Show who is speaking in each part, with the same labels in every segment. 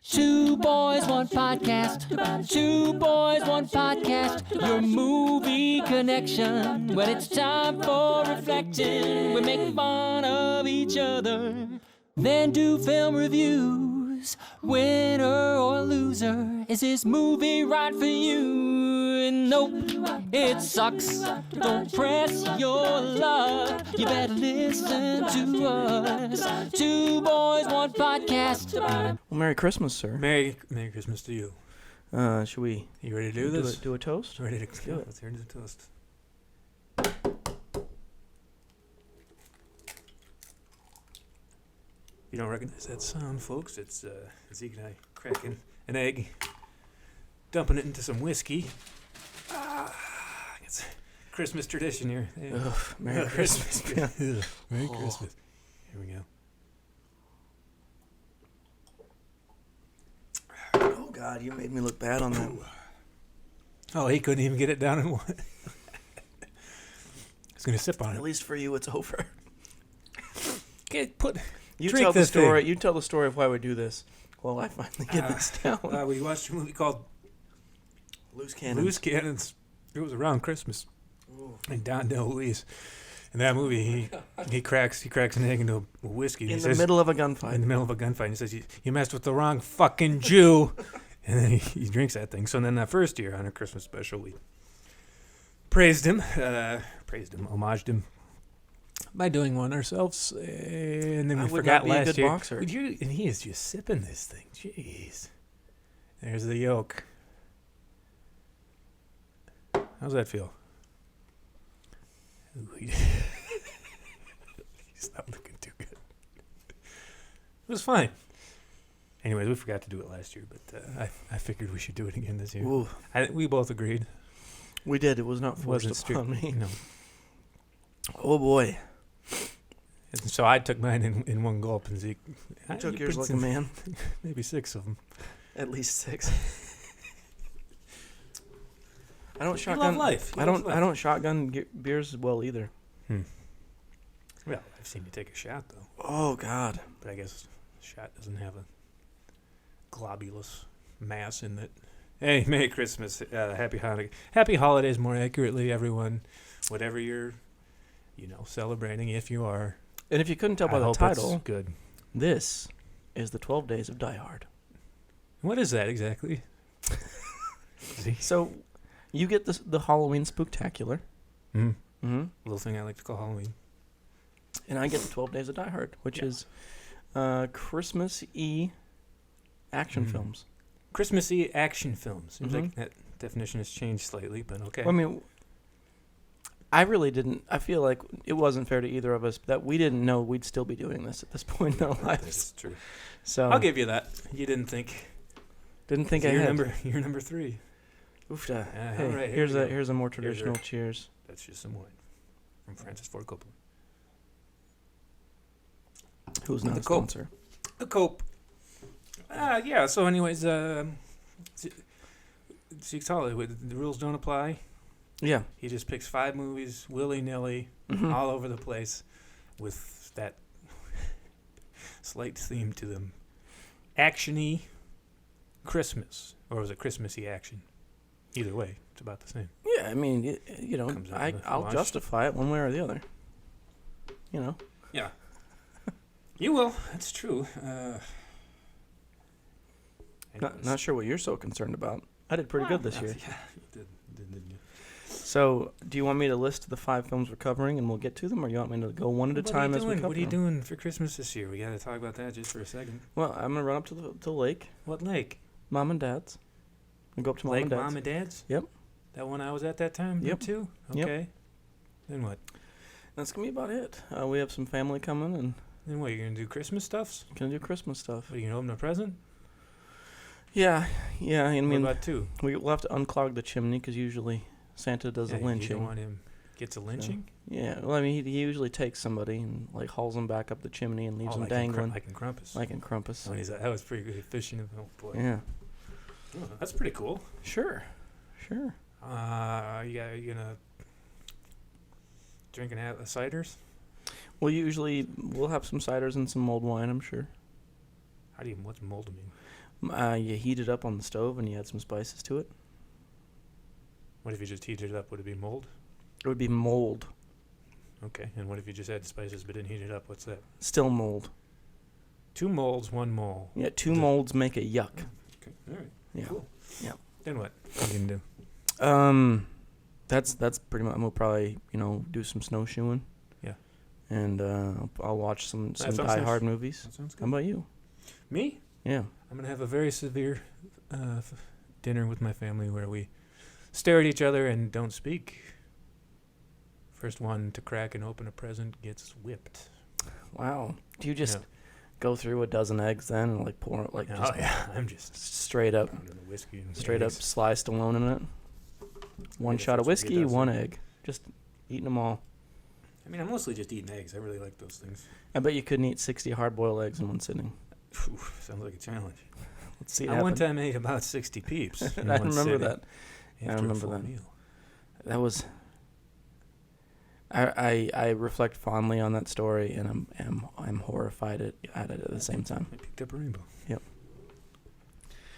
Speaker 1: Two boys, one podcast. Two boys, one podcast. Your movie connection. When it's time for reflection, we make fun of each other, then do film reviews. Winner or loser, is this movie right for you? Nope, it sucks. Don't press your luck. You better listen to us. Two boys, one podcast.
Speaker 2: Well, Merry Christmas, sir.
Speaker 3: Merry Christmas to you.
Speaker 2: Should we?
Speaker 3: You ready to do this?
Speaker 2: Do a toast?
Speaker 3: Ready to
Speaker 2: do it.
Speaker 3: Let's hear the toast. You don't recognize that sound, folks? It's Zeke and I cracking an egg, dumping it into some whiskey. It's Christmas tradition here. Yeah.
Speaker 2: Ugh, Merry Christmas.
Speaker 3: Merry Christmas. Here we go.
Speaker 2: Oh, God, you made me look bad on that.
Speaker 3: Oh, he couldn't even get it down in one. He's going to sip on
Speaker 2: At
Speaker 3: it.
Speaker 2: least for you, it's over. You
Speaker 3: Drink
Speaker 2: tell the
Speaker 3: this
Speaker 2: story.
Speaker 3: thing.
Speaker 2: You tell the story of why we do this. Well, I finally get this down.
Speaker 3: We watched a movie called
Speaker 2: Loose Cannons.
Speaker 3: Loose Cannons. It was around Christmas.
Speaker 2: Ooh.
Speaker 3: And Don DeLuise. In that movie, he cracks an egg into a whiskey.
Speaker 2: In the middle of a gunfight.
Speaker 3: In the middle of a gunfight. And he says, you messed with the wrong fucking Jew. And then he drinks that thing. So then that first year on a Christmas special, we praised him, homaged him by doing one ourselves. And then we forgot last
Speaker 2: a good
Speaker 3: year.
Speaker 2: boxer.
Speaker 3: And he is just sipping this thing. Jeez. There's the yolk. How's that feel? Ooh, he's not looking too good. It was fine. Anyways, we forgot to do it last year, but I figured we should do it again this year.
Speaker 2: Ooh.
Speaker 3: We both agreed.
Speaker 2: We did. It was not forced
Speaker 3: Wasn't
Speaker 2: upon me.
Speaker 3: No.
Speaker 2: Oh, boy.
Speaker 3: And so I took mine in one gulp, and Zeke...
Speaker 2: You took yours like a man.
Speaker 3: Maybe 6 of them.
Speaker 2: At least 6. I don't
Speaker 3: You
Speaker 2: shotgun.
Speaker 3: love life.
Speaker 2: I don't shotgun beers as well either.
Speaker 3: Well, I've seen you take a shot, though.
Speaker 2: Oh, God.
Speaker 3: But I guess a shot doesn't have a globulous mass in it. Hey, Merry Christmas. Happy Hanukkah. Happy holidays, more accurately, everyone. Whatever you're, celebrating, if you are.
Speaker 2: And if you couldn't tell by
Speaker 3: I
Speaker 2: the
Speaker 3: hope
Speaker 2: title,
Speaker 3: it's good.
Speaker 2: this is the 12 Days of Die Hard.
Speaker 3: What is that exactly?
Speaker 2: So, you get the Halloween Spooktacular.
Speaker 3: Mm-hmm. Little thing I like to call Halloween.
Speaker 2: And I get the 12 Days of Die Hard, which is Christmas-y action films.
Speaker 3: Christmassy action films. Seems like that definition has changed slightly, but okay.
Speaker 2: Well, I mean, I really didn't. I feel like it wasn't fair to either of us that we didn't know we'd still be doing this at this point in our lives.
Speaker 3: That's true.
Speaker 2: So
Speaker 3: I'll give you that. You didn't think.
Speaker 2: ahead.
Speaker 3: You're number 3.
Speaker 2: Oofda.
Speaker 3: All right,
Speaker 2: here's a more traditional cheers.
Speaker 3: That's just some wine from Francis Ford Coppola.
Speaker 2: Who's not
Speaker 3: The
Speaker 2: a sponsor?
Speaker 3: The Cope. Yeah. So, anyways, Zeke's Hollywood. The rules don't apply.
Speaker 2: Yeah.
Speaker 3: He just picks 5 movies willy-nilly, all over the place, with that slight theme to them. Action-y Christmas. Or was it Christmassy action? Either way, it's about the same.
Speaker 2: Yeah, I mean, I'll justify it one way or the other.
Speaker 3: Yeah. You will. That's true.
Speaker 2: Not sure what you're so concerned about. I did pretty good this year.
Speaker 3: Yeah, you did, didn't you?
Speaker 2: So, do you want me to list the 5 films we're covering and we'll get to them, or you want me to go one at a time as we cover them?
Speaker 3: What are you doing for Christmas this year? We got to talk about that just for a second.
Speaker 2: Well, I'm going to run up to the lake.
Speaker 3: What lake?
Speaker 2: Mom and Dad's. I'll go up to Mom and Dad's.
Speaker 3: Mom and Dad's?
Speaker 2: Yep.
Speaker 3: That one I was at that time?
Speaker 2: Yep.
Speaker 3: Too?
Speaker 2: Yep.
Speaker 3: Okay. Then what?
Speaker 2: That's going to be about it. We have some family coming, and...
Speaker 3: Then what, you're going to do Christmas stuffs?
Speaker 2: Going to do Christmas stuff.
Speaker 3: What, are you going to open a present?
Speaker 2: Yeah, I mean...
Speaker 3: What about 2?
Speaker 2: We'll have to unclog the chimney, because usually Santa does a lynching.
Speaker 3: You don't want him... Gets a lynching?
Speaker 2: So, yeah, well, I mean, he usually takes somebody and, hauls them back up the chimney and leaves them dangling.
Speaker 3: Like in Krampus.
Speaker 2: Like in Krampus.
Speaker 3: Oh, that was pretty good fishing. Oh, boy.
Speaker 2: Yeah.
Speaker 3: Oh, that's pretty cool.
Speaker 2: Sure.
Speaker 3: You gonna drinking ciders?
Speaker 2: We'll have some ciders and some mulled wine, I'm sure.
Speaker 3: What's mulled mean?
Speaker 2: You heat it up on the stove and you add some spices to it.
Speaker 3: What if you just heated it up? Would it be mold?
Speaker 2: It would be mold.
Speaker 3: Okay. And what if you just add spices but didn't heat it up? What's that?
Speaker 2: Still mold.
Speaker 3: 2 molds, 1 mole.
Speaker 2: Yeah, 2 molds make a yuck.
Speaker 3: Okay. All right.
Speaker 2: Yeah.
Speaker 3: Cool.
Speaker 2: Yeah.
Speaker 3: Then what? What are you going to do?
Speaker 2: That's pretty much. We'll probably do some snowshoeing.
Speaker 3: Yeah.
Speaker 2: And I'll watch some
Speaker 3: sounds
Speaker 2: Die
Speaker 3: nice.
Speaker 2: Hard movies.
Speaker 3: That sounds good.
Speaker 2: How about you?
Speaker 3: Me?
Speaker 2: Yeah.
Speaker 3: I'm going to have a very severe dinner with my family where we stare at each other and don't speak. First one to crack and open a present gets whipped.
Speaker 2: Wow. Do you just go through a dozen eggs then and like pour it
Speaker 3: I'm just
Speaker 2: straight up
Speaker 3: pounding the whiskey and
Speaker 2: straight up
Speaker 3: eggs.
Speaker 2: Sly Stallone in it? One
Speaker 3: guess
Speaker 2: shot of
Speaker 3: that's what he
Speaker 2: whiskey,
Speaker 3: does,
Speaker 2: one
Speaker 3: huh?
Speaker 2: egg. Just eating them all.
Speaker 3: I mean, I'm mostly just eating eggs. I really like those things.
Speaker 2: I bet you couldn't eat 60 hard-boiled eggs in one sitting.
Speaker 3: Whew, sounds like a challenge.
Speaker 2: Let's see it
Speaker 3: I
Speaker 2: happen.
Speaker 3: one time ate about 60 peeps. In
Speaker 2: I
Speaker 3: one
Speaker 2: remember
Speaker 3: sitting
Speaker 2: that.
Speaker 3: after
Speaker 2: I
Speaker 3: a
Speaker 2: remember
Speaker 3: full
Speaker 2: that.
Speaker 3: meal.
Speaker 2: That was. I reflect fondly on that story, and I'm horrified at it at the same time.
Speaker 3: I picked up a rainbow.
Speaker 2: Yep.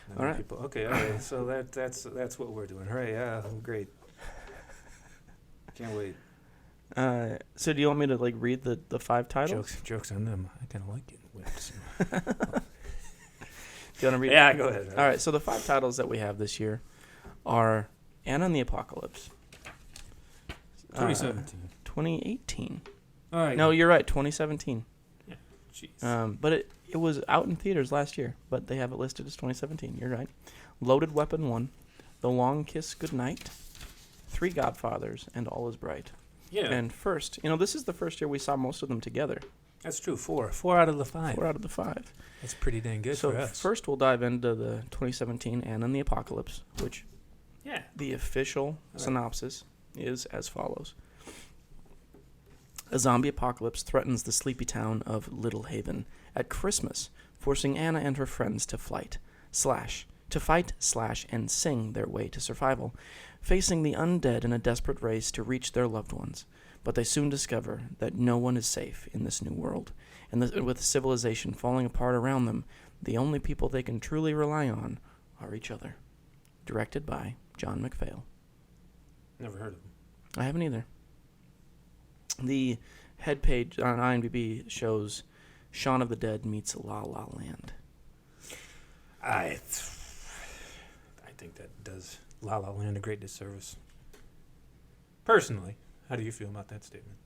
Speaker 3: And
Speaker 2: All right.
Speaker 3: People, okay, all right. So that's what we're doing. All right, yeah, great. Can't wait.
Speaker 2: So do you want me to read the 5 titles?
Speaker 3: Jokes on them. I kind of like getting whipped. So.
Speaker 2: Do you want to read?
Speaker 3: Yeah, go ahead.
Speaker 2: All right. So the 5 titles that we have this year are Anna and the Apocalypse.
Speaker 3: 2017.
Speaker 2: 2018.
Speaker 3: All right.
Speaker 2: No, you're right. 2017.
Speaker 3: Yeah. Jeez.
Speaker 2: But it was out in theaters last year, but they have it listed as 2017. You're right. Loaded Weapon 1, The Long Kiss Goodnight, 3 Godfathers, and All Is Bright.
Speaker 3: Yeah.
Speaker 2: And first, this is the first year we saw most of them together.
Speaker 3: That's true. 4 out of the 5.
Speaker 2: 4 out of the 5.
Speaker 3: That's pretty dang good
Speaker 2: So
Speaker 3: for us.
Speaker 2: first we'll dive into the 2017 Anna and the Apocalypse, which the official synopsis is as follows. A zombie apocalypse threatens the sleepy town of Little Haven at Christmas, forcing Anna and her friends to fight, and sing their way to survival, facing the undead in a desperate race to reach their loved ones. But they soon discover that no one is safe in this new world, and with civilization falling apart around them, the only people they can truly rely on are each other. Directed by John McPhail.
Speaker 3: Never heard of them.
Speaker 2: I haven't either. The head page on IMDb shows Shaun of the Dead meets La La Land.
Speaker 3: I think that does La La Land a great disservice. Personally, how do you feel about that statement?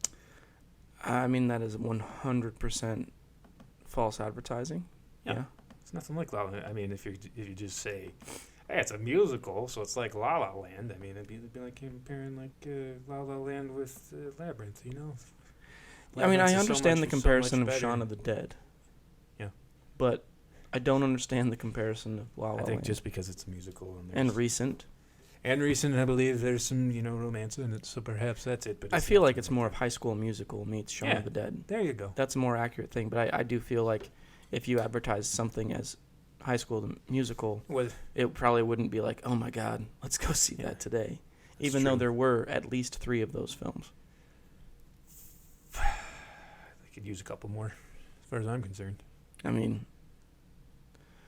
Speaker 2: I mean, that is 100% false advertising. Yeah.
Speaker 3: It's nothing like La La Land. I mean, if you just say, hey, it's a musical, so it's like La La Land. I mean, it'd be like comparing La La Land with Labyrinth,
Speaker 2: I mean, I
Speaker 3: Labyrinth is
Speaker 2: understand the comparison
Speaker 3: much
Speaker 2: of
Speaker 3: better.
Speaker 2: Shaun of the Dead.
Speaker 3: Yeah.
Speaker 2: But I don't understand the comparison of La La
Speaker 3: I think
Speaker 2: Land.
Speaker 3: just because it's a musical
Speaker 2: And recent.
Speaker 3: And recent, I believe there's some, romance in it, so perhaps that's it. But
Speaker 2: I feel like it's more of High School Musical meets Shaun
Speaker 3: Yeah.
Speaker 2: of the Dead.
Speaker 3: There you go.
Speaker 2: That's a more accurate thing, but I do feel like if you advertise something as High School the Musical, it probably wouldn't be like, oh my God, let's go see that today. Even though there were at least 3 of those films.
Speaker 3: They could use a couple more, as far as I'm concerned.
Speaker 2: I mean,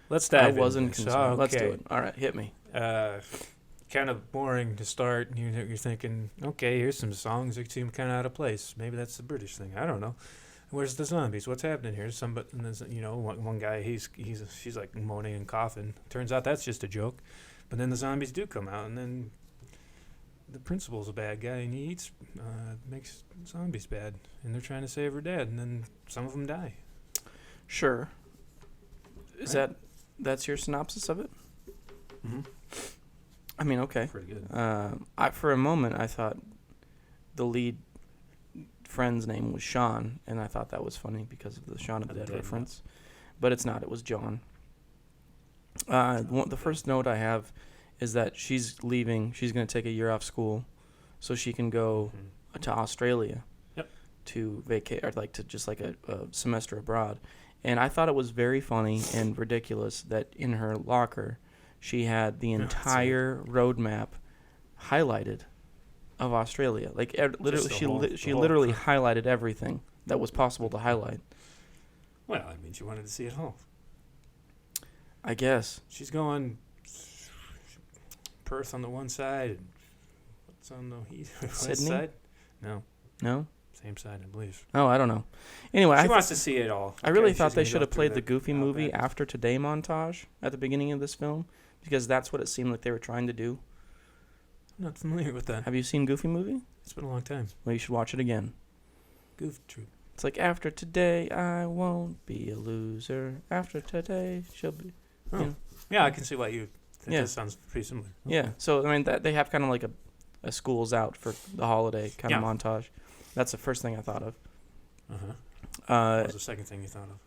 Speaker 3: Let's dive
Speaker 2: I
Speaker 3: in.
Speaker 2: wasn't concerned. Let's do
Speaker 3: Okay.
Speaker 2: it. All right, hit me.
Speaker 3: Kind of boring to start. You're thinking, okay, here's some songs that seem kind of out of place. Maybe that's the British thing. I don't know. Where's the zombies? What's happening here? Somebody, and then, one guy, she's like moaning and coughing. Turns out that's just a joke. But then the zombies do come out, and then the principal's a bad guy, and he makes zombies bad, and they're trying to save her dad, and then some of them die.
Speaker 2: Sure. Is that's your synopsis of it?
Speaker 3: Mm-hmm.
Speaker 2: I mean, okay.
Speaker 3: Pretty good.
Speaker 2: For a moment, I thought the lead friend's name was Sean, and I thought that was funny because of the Shaun of the Dead reference. But it's not. It was John. The first note I have is that she's leaving. She's going to take a year off school so she can go to Australia to vacate, or to just a semester abroad. And I thought it was very funny and ridiculous that in her locker she had the entire roadmap highlighted of Australia. Literally, she literally highlighted everything that was possible to highlight.
Speaker 3: Well, I mean, she wanted to see it all.
Speaker 2: I guess.
Speaker 3: She's going Perth on the one side. And what's on the west
Speaker 2: Sydney?
Speaker 3: side? No.
Speaker 2: No?
Speaker 3: Same side, I believe.
Speaker 2: Oh, I don't know. Anyway,
Speaker 3: She wants to see it all.
Speaker 2: I really
Speaker 3: Okay,
Speaker 2: thought
Speaker 3: she's
Speaker 2: they
Speaker 3: gonna
Speaker 2: should
Speaker 3: go
Speaker 2: have
Speaker 3: through
Speaker 2: played the Goofy movie
Speaker 3: Outback.
Speaker 2: after Today montage at the beginning of this film, because that's what it seemed like they were trying to do.
Speaker 3: I'm not familiar with that.
Speaker 2: Have you seen Goofy movie?
Speaker 3: It's been a long time.
Speaker 2: Well, you should watch it again.
Speaker 3: Goof Troop.
Speaker 2: It's like, after today, I won't be a loser. After today, she'll be.
Speaker 3: Oh.
Speaker 2: You know.
Speaker 3: Yeah, I can see why you think
Speaker 2: Yeah.
Speaker 3: that sounds pretty similar.
Speaker 2: Yeah. So I mean, that they have kind of like a school's out for the holiday kind of montage. That's the first thing I thought of.
Speaker 3: What was the second thing you thought of?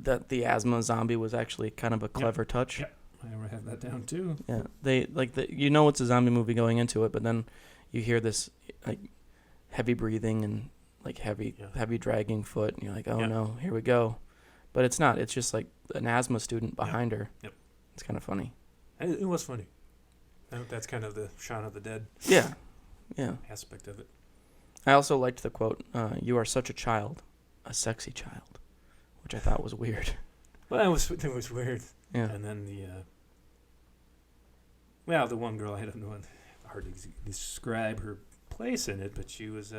Speaker 2: That the asthma zombie was actually kind of a clever touch.
Speaker 3: Yep. I have that down too.
Speaker 2: Yeah, they you know it's a zombie movie going into it, but then you hear this like heavy breathing and like heavy dragging foot, and you're like, oh no, here we go. But it's not. It's just like an asthma student behind her.
Speaker 3: Yep.
Speaker 2: It's kind of funny.
Speaker 3: It was funny. I think that's kind of the Shaun of the Dead
Speaker 2: Yeah.
Speaker 3: aspect of it.
Speaker 2: I also liked the quote, "You are such a child, a sexy child," which I thought was weird.
Speaker 3: Well, it was weird.
Speaker 2: Yeah.
Speaker 3: And then the one girl, I don't know, hard to describe her place in it, but she was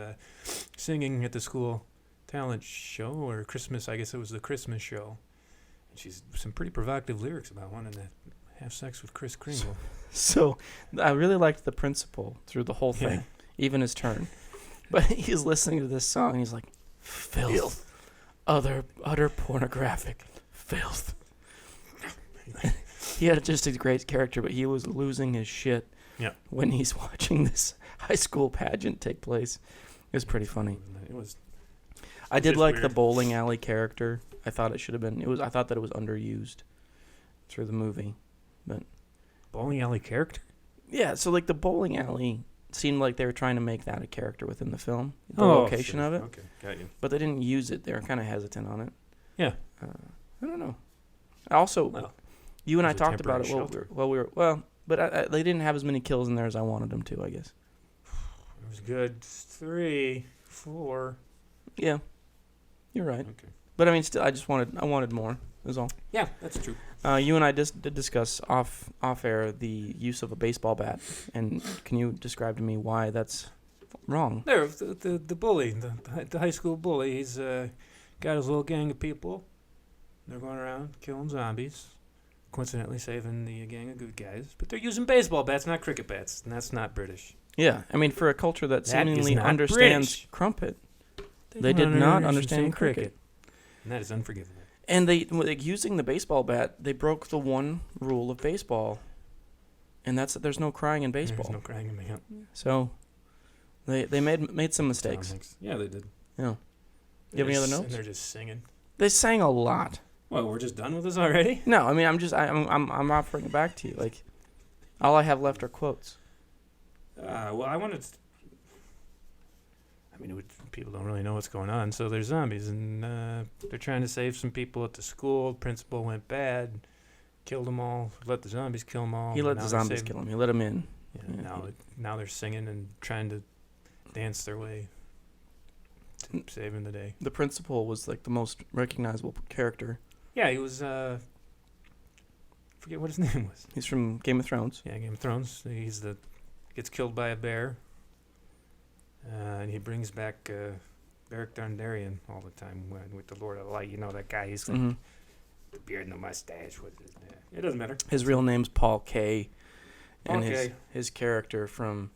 Speaker 3: singing at the school talent show or Christmas. I guess it was the Christmas show. And she's some pretty provocative lyrics about wanting to have sex with Kris Kringle.
Speaker 2: So I really liked the principal through the whole thing, even his turn. But he's listening to this song, and he's like, filth. Utter pornographic filth. He had just a great character, but he was losing his shit when he's watching this high school pageant take place. It was pretty funny. I did like the bowling alley character. I thought it should have been. I thought that it was underused through the movie, but
Speaker 3: bowling alley character.
Speaker 2: Yeah, so like the bowling alley seemed like they were trying to make that a character within the film, the location of it.
Speaker 3: Okay, got you.
Speaker 2: But they didn't use it. They were kind of hesitant on it.
Speaker 3: Yeah.
Speaker 2: I don't know. Also, you and I talked about it while we were but they didn't have as many kills in there as I wanted them to, I guess.
Speaker 3: It was good. 3, 4.
Speaker 2: Yeah, you're right.
Speaker 3: Okay.
Speaker 2: But I mean, still, I wanted more. Is all.
Speaker 3: Yeah, that's true.
Speaker 2: You and I did discuss off air the use of a baseball bat, and can you describe to me why that's wrong?
Speaker 3: There, the bully, the high school bully. He's got his little gang of people. They're going around killing zombies, coincidentally saving the gang of good guys. But they're using baseball bats, not cricket bats, and that's not British.
Speaker 2: Yeah, I mean, for a culture that
Speaker 3: That
Speaker 2: seemingly
Speaker 3: is not
Speaker 2: understands
Speaker 3: British.
Speaker 2: crumpet, they did not understand cricket.
Speaker 3: And that is unforgivable.
Speaker 2: And using the baseball bat, they broke the one rule of baseball, and that's that there's no crying in baseball.
Speaker 3: There's no crying in baseball.
Speaker 2: So they made some mistakes.
Speaker 3: Yeah, they did.
Speaker 2: Yeah. You have any other notes?
Speaker 3: And they're just singing.
Speaker 2: They sang a lot.
Speaker 3: Well, we're just done with this already?
Speaker 2: No, I mean I'm offering it back to you. Like, all I have left are quotes.
Speaker 3: Well, I wanted to... I mean, people don't really know what's going on. So there's zombies, and they're trying to save some people at the school. Principal went bad, killed them all, let the zombies kill them all.
Speaker 2: He let the zombies kill them. He let them in.
Speaker 3: Yeah, now they're singing and trying to dance their way to saving the day.
Speaker 2: The principal was like the most recognizable character.
Speaker 3: Yeah, he was... forget what his name was.
Speaker 2: He's from Game of Thrones.
Speaker 3: Yeah, Game of Thrones. Gets killed by a bear. And he brings back Beric Dondarrion all the time with the Lord of the Light. You know that guy. He's like the beard and the mustache. It doesn't matter.
Speaker 2: His real name's Paul Kay, and
Speaker 3: Okay.
Speaker 2: his character from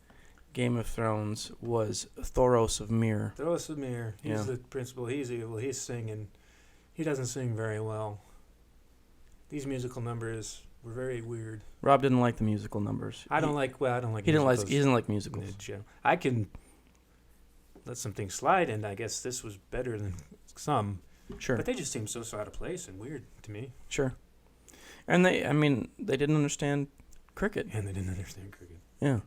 Speaker 2: Game of Thrones was Thoros of Myr.
Speaker 3: Thoros of Myr. He's the principal. He's evil. He's singing. He doesn't sing very well. These musical numbers were very weird.
Speaker 2: Rob didn't like the musical numbers.
Speaker 3: I don't like.
Speaker 2: He didn't like musicals.
Speaker 3: I can let something slide, and I guess this was better than some.
Speaker 2: Sure.
Speaker 3: But they just seem so out of place and weird to me.
Speaker 2: Sure. And they didn't understand cricket.
Speaker 3: And they didn't understand cricket.
Speaker 2: Yeah.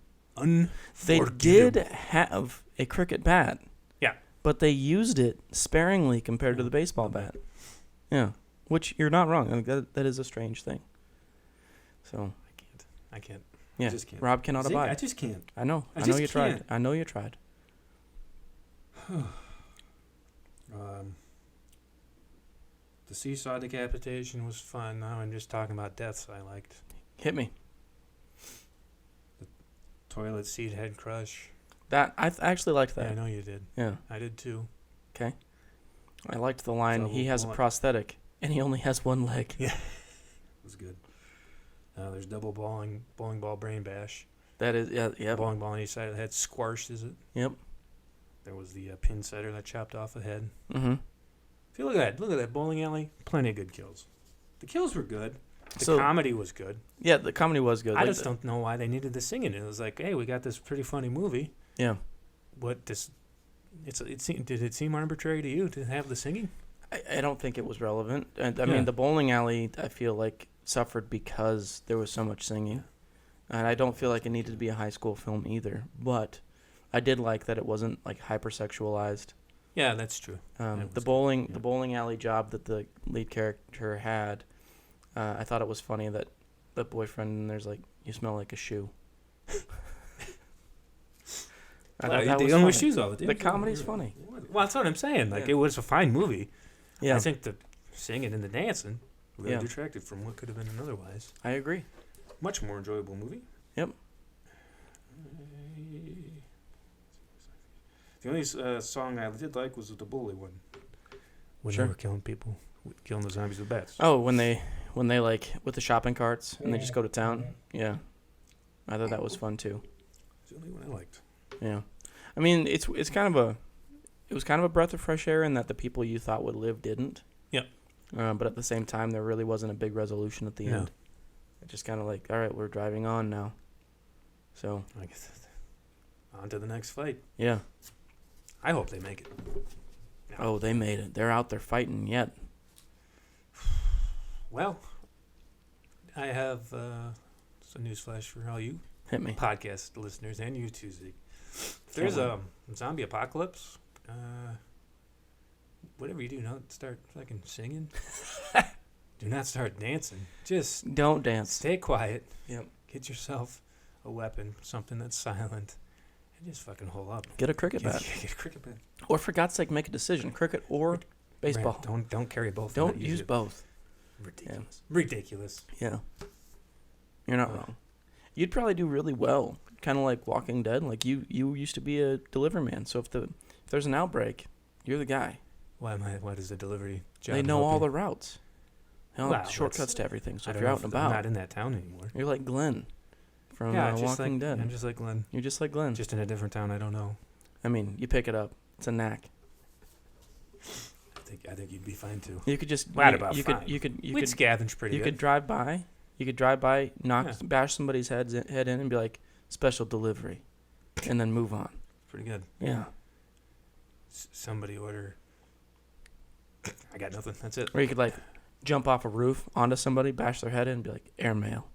Speaker 2: They did have a cricket bat.
Speaker 3: Yeah.
Speaker 2: But they used it sparingly compared to the baseball bat. Yeah. Which you're not wrong. I mean, that is a strange thing. So
Speaker 3: I can't.
Speaker 2: Yeah.
Speaker 3: I just can't.
Speaker 2: Rob cannot abide.
Speaker 3: I just can't.
Speaker 2: I know.
Speaker 3: I
Speaker 2: know
Speaker 3: just
Speaker 2: you tried.
Speaker 3: can't.
Speaker 2: I know you tried.
Speaker 3: The The seesaw decapitation was fun. Now I'm just talking about deaths I liked.
Speaker 2: Hit me.
Speaker 3: The toilet seat head crush.
Speaker 2: That I actually liked that.
Speaker 3: Yeah, I know you did.
Speaker 2: Yeah.
Speaker 3: I did too.
Speaker 2: Okay. I liked the line,
Speaker 3: Double
Speaker 2: he has a
Speaker 3: bullet.
Speaker 2: prosthetic, and he only has one leg.
Speaker 3: Yeah. It was good. There's double bowling ball brain bash.
Speaker 2: That is, yeah.
Speaker 3: Bowling ball on each side of the head. Squash, is it?
Speaker 2: Yep.
Speaker 3: There was the pin setter that chopped off the head.
Speaker 2: Mm-hmm.
Speaker 3: See, look at that bowling alley. Plenty of good kills. The kills were good. The
Speaker 2: So-
Speaker 3: comedy was good.
Speaker 2: Yeah, the comedy was good.
Speaker 3: I
Speaker 2: Like
Speaker 3: just don't know why they needed the singing. It was like, hey, we got this pretty funny movie.
Speaker 2: Yeah.
Speaker 3: Did it seem arbitrary to you to have the singing?
Speaker 2: I don't think it was relevant. And I
Speaker 3: Yeah.
Speaker 2: mean, the bowling alley, I feel like, suffered because there was so much singing. And I don't feel like it needed to be a high school film either. But I did like that it wasn't, like, hypersexualized.
Speaker 3: Yeah, that's true.
Speaker 2: The
Speaker 3: was
Speaker 2: bowling
Speaker 3: good, yeah.
Speaker 2: the bowling alley job that the lead character had, I thought it was funny that the boyfriend and there's like, you smell like a shoe. I thought that
Speaker 3: They
Speaker 2: was
Speaker 3: don't wear
Speaker 2: funny.
Speaker 3: shoes all the time.
Speaker 2: The comedy's funny.
Speaker 3: Well, that's what I'm saying. Like,
Speaker 2: Yeah.
Speaker 3: it was a fine movie.
Speaker 2: Yeah,
Speaker 3: I think the singing and the dancing really
Speaker 2: Yeah.
Speaker 3: detracted from what could have been an otherwise
Speaker 2: I agree.
Speaker 3: much more enjoyable movie.
Speaker 2: Yep.
Speaker 3: The only song I did like was the bully one. When
Speaker 2: Sure.
Speaker 3: they were killing people, killing the zombies with bats.
Speaker 2: Oh, when they like with the shopping carts and they just go to town. Yeah, I thought that was fun too.
Speaker 3: It's the only one I liked.
Speaker 2: Yeah, I mean it was kind of a breath of fresh air in that the people you thought would live didn't.
Speaker 3: Yep.
Speaker 2: But at the same time, there really wasn't a big resolution at the
Speaker 3: No.
Speaker 2: end. It just kind of like, all right, we're driving on now. So
Speaker 3: I guess on to the next fight.
Speaker 2: yeah.
Speaker 3: I hope they make it.
Speaker 2: Oh, they made it. They're out there fighting yet.
Speaker 3: Well, I have some newsflash for all you
Speaker 2: Hit me.
Speaker 3: podcast listeners and you too, Zeke. If there's a zombie apocalypse, whatever you do, don't start fucking singing. Do not start dancing. Just
Speaker 2: Don't dance.
Speaker 3: stay quiet.
Speaker 2: Yep.
Speaker 3: Get yourself a weapon, something that's silent, and just fucking hold up.
Speaker 2: Get a cricket bat.
Speaker 3: Get a cricket bat.
Speaker 2: Or for God's sake, make a decision. Cricket or baseball.
Speaker 3: Right, don't carry both.
Speaker 2: Don't
Speaker 3: Not
Speaker 2: use
Speaker 3: it.
Speaker 2: both.
Speaker 3: Ridiculous. Ridiculous.
Speaker 2: Yeah. You're not wrong. You'd probably do really well. Kind of like Walking Dead. Like you used to be a delivery man. So if there's an outbreak, you're the guy.
Speaker 3: Why is the delivery job?
Speaker 2: They know all the
Speaker 3: helping?
Speaker 2: routes. They know
Speaker 3: Well,
Speaker 2: shortcuts
Speaker 3: that's-
Speaker 2: to everything. So
Speaker 3: I
Speaker 2: if
Speaker 3: don't
Speaker 2: you're
Speaker 3: know
Speaker 2: out and
Speaker 3: I'm
Speaker 2: about,
Speaker 3: not in that town anymore.
Speaker 2: you're like Glenn from
Speaker 3: Just
Speaker 2: Walking
Speaker 3: like,
Speaker 2: Dead.
Speaker 3: I'm just like Glenn.
Speaker 2: You're just like Glenn.
Speaker 3: Just in a different town. I don't know.
Speaker 2: I mean, you pick it up. It's a knack.
Speaker 3: I think you'd be fine too.
Speaker 2: You could just
Speaker 3: Right
Speaker 2: you,
Speaker 3: about
Speaker 2: you
Speaker 3: fine.
Speaker 2: could you could you
Speaker 3: We'd
Speaker 2: could
Speaker 3: scavenge pretty
Speaker 2: you
Speaker 3: good.
Speaker 2: could drive by. You could drive by,
Speaker 3: Yeah.
Speaker 2: bash somebody's head in and be like, special delivery, and then move on.
Speaker 3: Pretty good.
Speaker 2: Yeah.
Speaker 3: Somebody order. I got nothing. That's it.
Speaker 2: Or you could like jump off a roof onto somebody, bash their head in, and be like, airmail.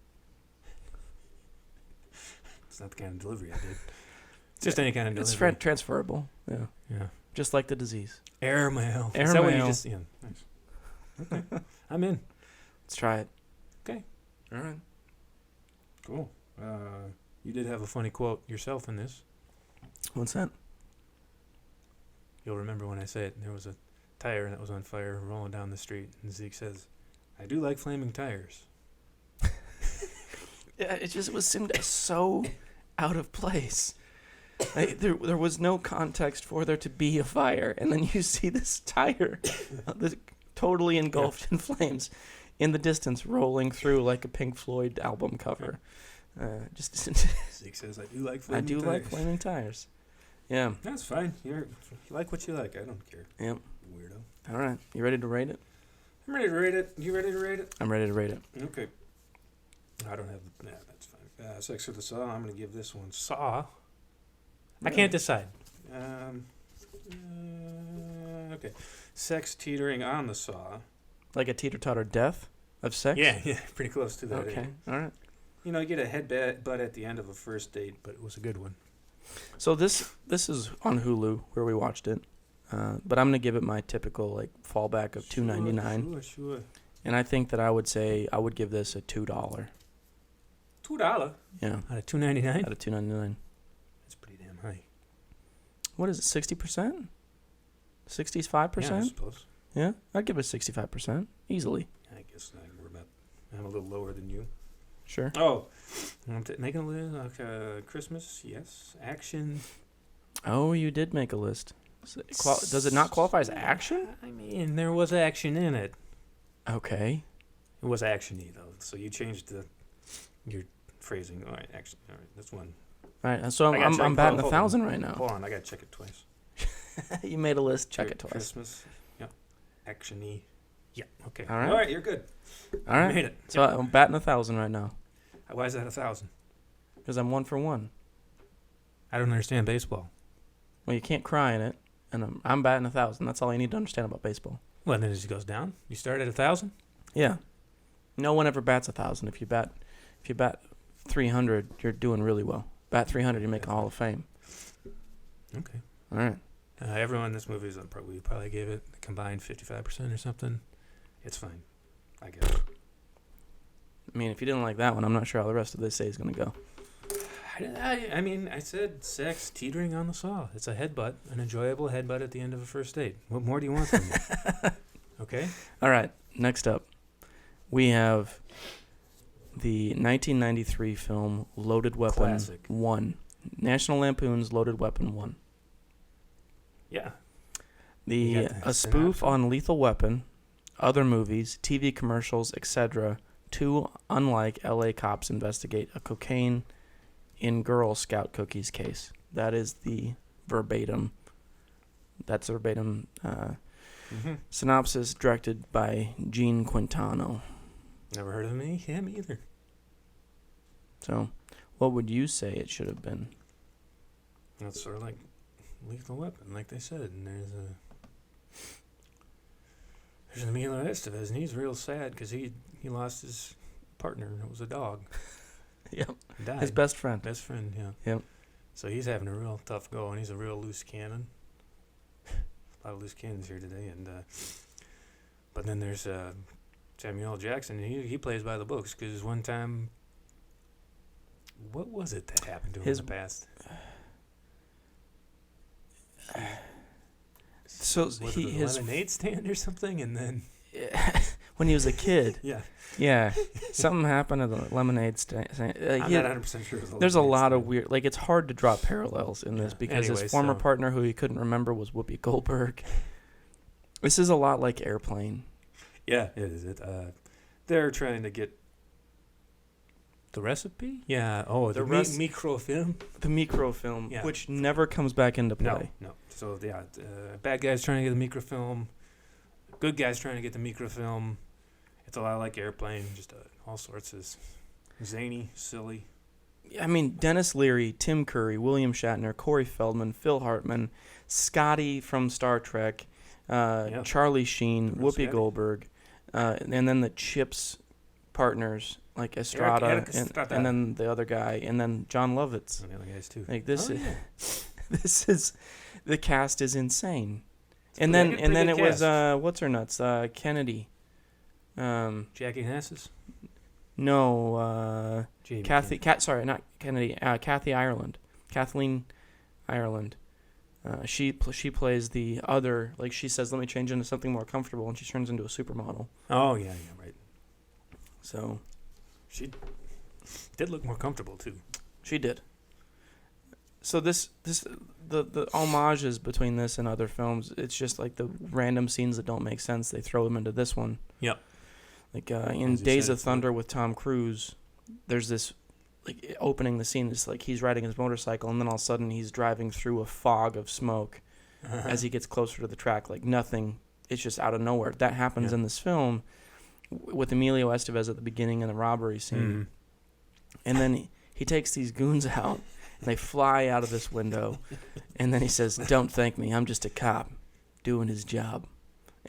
Speaker 3: It's not the kind of delivery I did. It's just any kind of
Speaker 2: It's
Speaker 3: delivery.
Speaker 2: transferable. Yeah.
Speaker 3: Yeah.
Speaker 2: Just like the disease.
Speaker 3: Airmail. Is that what you
Speaker 2: Airmail.
Speaker 3: just? Yeah. Nice. Okay. I'm in.
Speaker 2: Let's try it.
Speaker 3: Okay.
Speaker 2: All right.
Speaker 3: Cool. You did have a funny quote yourself in this.
Speaker 2: What's that?
Speaker 3: You'll remember when I say it. There was a tire that was on fire rolling down the street, and Zeke says, "I do like flaming tires."
Speaker 2: Yeah, it seemed so out of place. Like, there was no context for there to be a fire, and then you see this tire, totally engulfed in flames, in the distance, rolling through like a Pink Floyd album cover.
Speaker 3: Zeke says, "I do like
Speaker 2: I
Speaker 3: flaming
Speaker 2: do
Speaker 3: tires."
Speaker 2: like flaming tires. Yeah.
Speaker 3: That's fine. You like what you like. I don't care.
Speaker 2: Yep.
Speaker 3: Weirdo.
Speaker 2: All right. You ready to rate it?
Speaker 3: I'm ready to rate it. You ready to rate it?
Speaker 2: I'm ready to rate it.
Speaker 3: Okay. I don't have. Nah, that's fine. Sex for the Saw. I'm gonna give this one Saw. I can't decide. Okay. Sex teetering on the Saw.
Speaker 2: Like a teeter-totter death of sex?
Speaker 3: Yeah, pretty close to that.
Speaker 2: Okay. All right.
Speaker 3: You know, you get a headbutt at the end of a first date, but it was a good one.
Speaker 2: So this is on Hulu where we watched it, but I'm gonna give it my typical like fallback of $2.99,
Speaker 3: Sure.
Speaker 2: and I think that I would give this a $2.
Speaker 3: $2
Speaker 2: Yeah,
Speaker 3: out of $2.99.
Speaker 2: out of $2.99.
Speaker 3: That's pretty damn high.
Speaker 2: What is it? 60%?
Speaker 3: Yeah, I
Speaker 2: 65%?
Speaker 3: suppose.
Speaker 2: Yeah, I'd give it 65% easily.
Speaker 3: I guess I'm a little lower than you.
Speaker 2: Sure.
Speaker 3: Oh, making a list. Christmas, yes. Action.
Speaker 2: Oh, you did make a list. Does it not qualify as action?
Speaker 3: I mean, there was action in it.
Speaker 2: Okay.
Speaker 3: It was action-y, though. So you changed your phrasing. All right, action. All right, that's one.
Speaker 2: All right, so I'm batting 1,000 right now.
Speaker 3: Hold on, I got to check it twice.
Speaker 2: You made a list. Check it twice.
Speaker 3: Christmas. Yep. Action-y. Yeah. Okay.
Speaker 2: All right.
Speaker 3: All right, you're good.
Speaker 2: All right.
Speaker 3: You made it.
Speaker 2: So I'm batting 1,000 right now.
Speaker 3: Why is that 1,000?
Speaker 2: Because I'm 1 for 1.
Speaker 3: I don't understand baseball.
Speaker 2: Well, you can't cry in it, and I'm batting 1,000. That's all you need to understand about baseball.
Speaker 3: Well, then it just goes down. You start at 1,000.
Speaker 2: Yeah. No one ever bats 1,000. If you bat 300, you're doing really well. Bat 300, you make a Hall of Fame.
Speaker 3: Okay.
Speaker 2: All right.
Speaker 3: Everyone in this movie is we probably gave it a combined 55% or something. It's fine, I guess.
Speaker 2: I mean, if you didn't like that one, I'm not sure how the rest of this day is going to go.
Speaker 3: I mean, I said sex teetering on the saw. It's a headbutt, an enjoyable headbutt at the end of a first date. What more do you want from me? Okay?
Speaker 2: All right. Next up, we have the 1993 film Loaded Weapon
Speaker 3: Classic.
Speaker 2: 1. National Lampoon's Loaded Weapon 1.
Speaker 3: Yeah.
Speaker 2: A spoof on Lethal Weapon, other movies, TV commercials, etc. Two unlike LA cops investigate a cocaine in Girl Scout cookies case. That is the verbatim. That's verbatim synopsis, directed by Gene Quintano.
Speaker 3: Never heard of him either.
Speaker 2: So, what would you say it should have been?
Speaker 3: That's sort of like Lethal Weapon, like they said. And there's Emilio Estevez, and he's real sad because he lost his partner, and it was a dog.
Speaker 2: Yep.
Speaker 3: Died.
Speaker 2: His best friend.
Speaker 3: Best friend, yeah.
Speaker 2: Yep.
Speaker 3: So he's having a real tough go, and he's a real loose cannon. A lot of loose cannons here today, and but then there's Samuel L. Jackson, and he plays by the books because one time, what was it that happened to him in the past?
Speaker 2: So
Speaker 3: was it a lemonade stand or something, and then
Speaker 2: when he was a kid.
Speaker 3: Yeah,
Speaker 2: something happened at the lemonade stand.
Speaker 3: I'm not 100% sure.
Speaker 2: There's a lot of weird, like it's hard to draw parallels in this because
Speaker 3: Anyway,
Speaker 2: his former partner, who he couldn't remember, was Whoopi Goldberg. This is a lot like Airplane.
Speaker 3: Yeah, it is. They're trying to get the recipe. Yeah. Oh, the microfilm.
Speaker 2: The microfilm,
Speaker 3: yeah.
Speaker 2: Which never comes back into play.
Speaker 3: No. So yeah, bad guys trying to get the microfilm. Good guys trying to get the microfilm. It's a lot like Airplane, just all sorts of zany, silly.
Speaker 2: I mean, Dennis Leary, Tim Curry, William Shatner, Corey Feldman, Phil Hartman, Scotty from Star Trek, Charlie Sheen, Whoopi Goldberg, and then the Chips partners like Estrada, and then the other guy, and then John Lovitz.
Speaker 3: And the other guys too.
Speaker 2: Like this this is the cast is insane. And then it was what's her nuts? Kennedy.
Speaker 3: Jackie Hasses?
Speaker 2: No, not Kennedy. Kathy Ireland. Kathleen Ireland. She plays the other, like she says, let me change into something more comfortable, and she turns into a supermodel.
Speaker 3: Oh, yeah, right.
Speaker 2: So.
Speaker 3: She did look more comfortable, too.
Speaker 2: She did. So the homages between this and other films, it's just like the random scenes that don't make sense, they throw them into this one.
Speaker 3: Yep.
Speaker 2: Like in Days of Thunder with Tom Cruise, there's this, like opening the scene, it's like he's riding his motorcycle, and then all of a sudden he's driving through a fog of smoke as he gets closer to the track. Like nothing, it's just out of nowhere. That happens in this film with Emilio Estevez at the beginning in the robbery scene.
Speaker 3: Mm-hmm.
Speaker 2: And then he takes these goons out, and they fly out of this window, and then he says, "Don't thank me, I'm just a cop doing his job."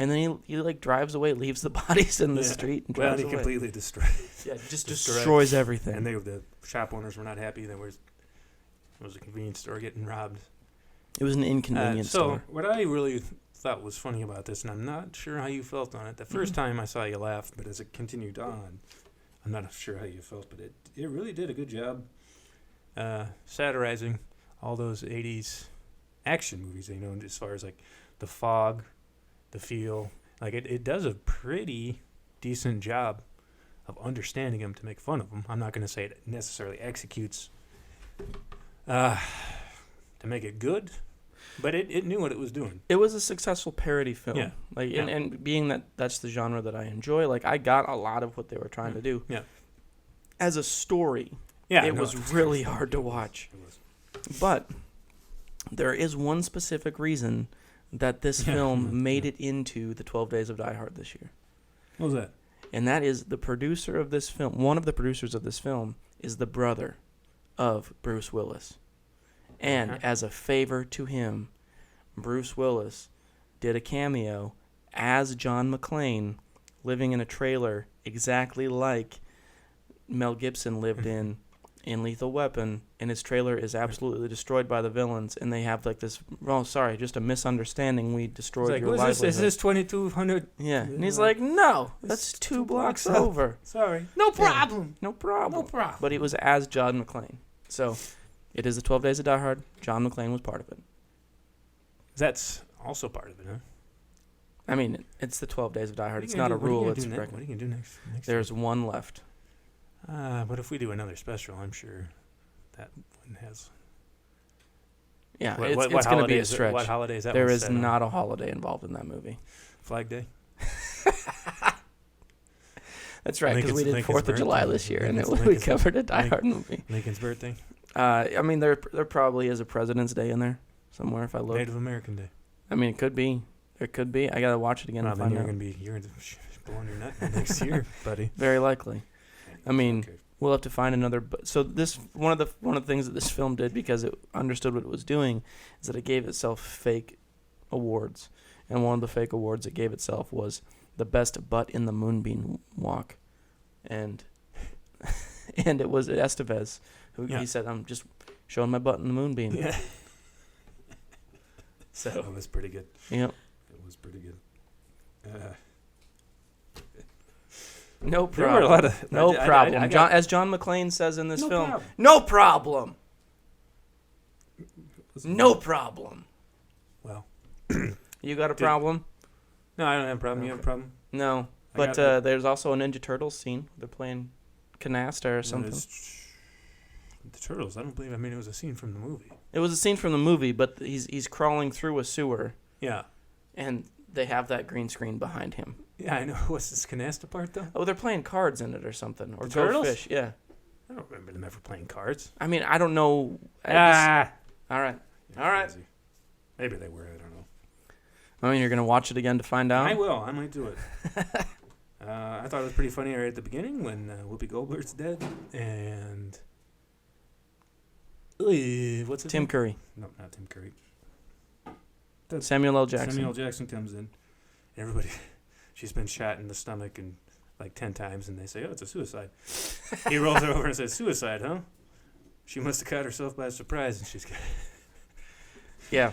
Speaker 2: And then he like drives away, leaves the bodies in the street, and drives away.
Speaker 3: Completely destroys.
Speaker 2: Yeah, just destroys everything.
Speaker 3: And the shop owners were not happy. It was a convenience store getting robbed.
Speaker 2: It was an inconvenience store.
Speaker 3: So what I really thought was funny about this, and I'm not sure how you felt on it. The first time I saw you laugh, but as it continued on, I'm not sure how you felt, but it really did a good job satirizing all those 80s action movies, as far as like The Fog, The Feel, Like, it does a pretty decent job of understanding him to make fun of him. I'm not going to say it necessarily executes to make it good, but it knew what it was doing.
Speaker 2: It was a successful parody film.
Speaker 3: Yeah.
Speaker 2: Like,
Speaker 3: Yeah.
Speaker 2: and being that that's the genre that I enjoy, like, I got a lot of what they were trying to do.
Speaker 3: Yeah.
Speaker 2: As a story,
Speaker 3: Yeah,
Speaker 2: it was really hard to watch.
Speaker 3: It was.
Speaker 2: But there is one specific reason that this film made it into the 12 Days of Die Hard this year.
Speaker 3: What was that?
Speaker 2: And that is the producer of this film. One of the producers of this film is the brother of Bruce Willis. And as a favor to him, Bruce Willis did a cameo as John McClane, living in a trailer exactly like Mel Gibson lived in Lethal Weapon, and his trailer is absolutely destroyed by the villains, and they have like this, just a misunderstanding, we destroyed your livelihood.
Speaker 3: Is this 2200?
Speaker 2: Yeah, and he's like, no, that's two blocks over.
Speaker 3: Sorry. No problem.
Speaker 2: No problem.
Speaker 3: No problem.
Speaker 2: But it was as John McClane. So it is the 12 Days of Die Hard. John McClane was part of it.
Speaker 3: That's also part of it, huh?
Speaker 2: I mean, it's the 12 Days of Die Hard. It's not a rule. It's a
Speaker 3: What are you going to do next
Speaker 2: There's one left.
Speaker 3: But if we do another special, I'm sure that one has...
Speaker 2: Yeah,
Speaker 3: What
Speaker 2: it's going to be a stretch.
Speaker 3: What holiday is that?
Speaker 2: There
Speaker 3: one
Speaker 2: is
Speaker 3: set on?
Speaker 2: not a holiday involved in that movie.
Speaker 3: Flag Day?
Speaker 2: That's right, because we did
Speaker 3: Lincoln's
Speaker 2: 4th of July
Speaker 3: birthday.
Speaker 2: this year, and we
Speaker 3: Lincoln's-
Speaker 2: covered a Die Hard movie.
Speaker 3: Lincoln's birthday?
Speaker 2: I mean, there probably is a President's Day in there somewhere if I look.
Speaker 3: Native American Day.
Speaker 2: I mean, it could be. It could be. I got to watch it again to
Speaker 3: Then
Speaker 2: find
Speaker 3: you're
Speaker 2: out.
Speaker 3: going to be blowing your nut next year, buddy.
Speaker 2: Very likely. I mean,
Speaker 3: Okay.
Speaker 2: we'll have to find another. So this one of the things that this film did, because it understood what it was doing, is that it gave itself fake awards, and one of the fake awards it gave itself was the best butt in the moonbeam walk, and it was Estevez who he said, "I'm just showing my butt in the moonbeam."
Speaker 3: Yeah.
Speaker 2: So
Speaker 3: That was pretty good.
Speaker 2: yep.
Speaker 3: It was pretty good.
Speaker 2: No
Speaker 3: There were a
Speaker 2: problem.
Speaker 3: lot of...
Speaker 2: No problem.
Speaker 3: I got-
Speaker 2: as John McClane says in this
Speaker 3: No
Speaker 2: film,
Speaker 3: problem.
Speaker 2: no problem. No problem.
Speaker 3: Well,
Speaker 2: You got a problem?
Speaker 3: no, I don't have a problem. You have a problem?
Speaker 2: No.
Speaker 3: I
Speaker 2: But
Speaker 3: got
Speaker 2: there's also a Ninja Turtles scene. They're playing canasta or something.
Speaker 3: The Turtles. I don't believe. I mean, it was a scene from the movie.
Speaker 2: It was a scene from the movie, but he's crawling through a sewer,
Speaker 3: Yeah.
Speaker 2: and they have that green screen behind him.
Speaker 3: Yeah, I know. What's this canasta part, though?
Speaker 2: Oh, they're playing cards in it or something. Or
Speaker 3: The Turtles?
Speaker 2: Go Fish, yeah.
Speaker 3: I don't remember them ever playing cards.
Speaker 2: I mean, I don't know. All right.
Speaker 3: You're
Speaker 2: All right.
Speaker 3: crazy. Maybe they were. I don't know.
Speaker 2: I mean, you're going to watch it again to find out?
Speaker 3: I will. I might do it. I thought it was pretty funny right at the beginning when Whoopi Goldberg's dead. And... what's his
Speaker 2: Tim
Speaker 3: name?
Speaker 2: Curry.
Speaker 3: No, not Tim Curry.
Speaker 2: Samuel L. Jackson.
Speaker 3: Samuel L. Jackson comes in. Everybody... She's been shot in the stomach and like 10 times, and they say, "Oh, it's a suicide." He rolls her over and says, "Suicide, huh? She must have caught herself by surprise," and she's got...
Speaker 2: Yeah.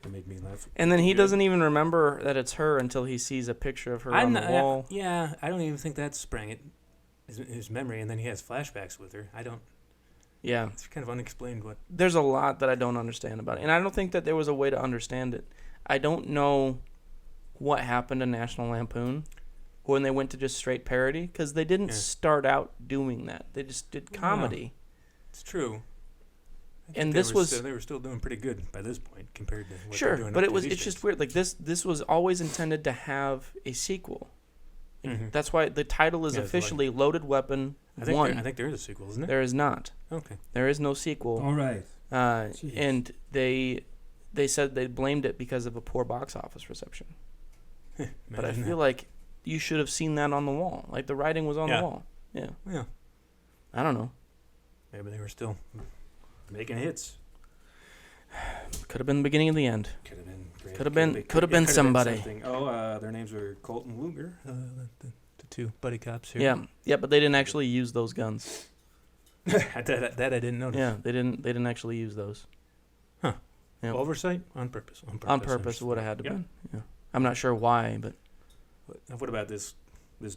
Speaker 3: That made me laugh.
Speaker 2: And then he
Speaker 3: Yeah.
Speaker 2: doesn't even remember that it's her until he sees a picture of her on the wall.
Speaker 3: Yeah, I don't even think that sprang it. His memory, and then he has flashbacks with her. I don't...
Speaker 2: Yeah.
Speaker 3: It's kind of unexplained what...
Speaker 2: There's a lot that I don't understand about it. And I don't think that there was a way to understand it. I don't know what happened to National Lampoon when they went to just straight parody, because they didn't start out doing that. They just did comedy.
Speaker 3: It's true.
Speaker 2: And this was...
Speaker 3: they were still doing pretty good by this point compared to what
Speaker 2: Sure,
Speaker 3: they're doing
Speaker 2: but
Speaker 3: up to these
Speaker 2: it's
Speaker 3: days.
Speaker 2: just weird. Like this was always intended to have a sequel.
Speaker 3: Mhm.
Speaker 2: That's why the title is
Speaker 3: Yeah, it's
Speaker 2: officially Loaded Weapon
Speaker 3: I think
Speaker 2: 1.
Speaker 3: I think there is a sequel, isn't there?
Speaker 2: There is not.
Speaker 3: Okay.
Speaker 2: There is no sequel.
Speaker 3: All right. Jeez.
Speaker 2: And they said they blamed it because of a poor box office reception. But I feel like you should have seen that on the wall. Like the writing was on the wall. Yeah.
Speaker 3: Yeah.
Speaker 2: I don't know.
Speaker 3: Maybe they were still making hits.
Speaker 2: Could have been the beginning of the end.
Speaker 3: Could have been great.
Speaker 2: Could have been somebody.
Speaker 3: Something. Oh, their names were Colt and Luger, the two buddy cops here.
Speaker 2: Yeah. Yeah, but they didn't actually use those guns.
Speaker 3: that I didn't notice.
Speaker 2: Yeah, they didn't actually use those.
Speaker 3: Huh.
Speaker 2: Yeah.
Speaker 3: Oversight? On purpose.
Speaker 2: On purpose, it would have had to
Speaker 3: Yeah.
Speaker 2: been. Yeah. I'm not sure why, but
Speaker 3: What about this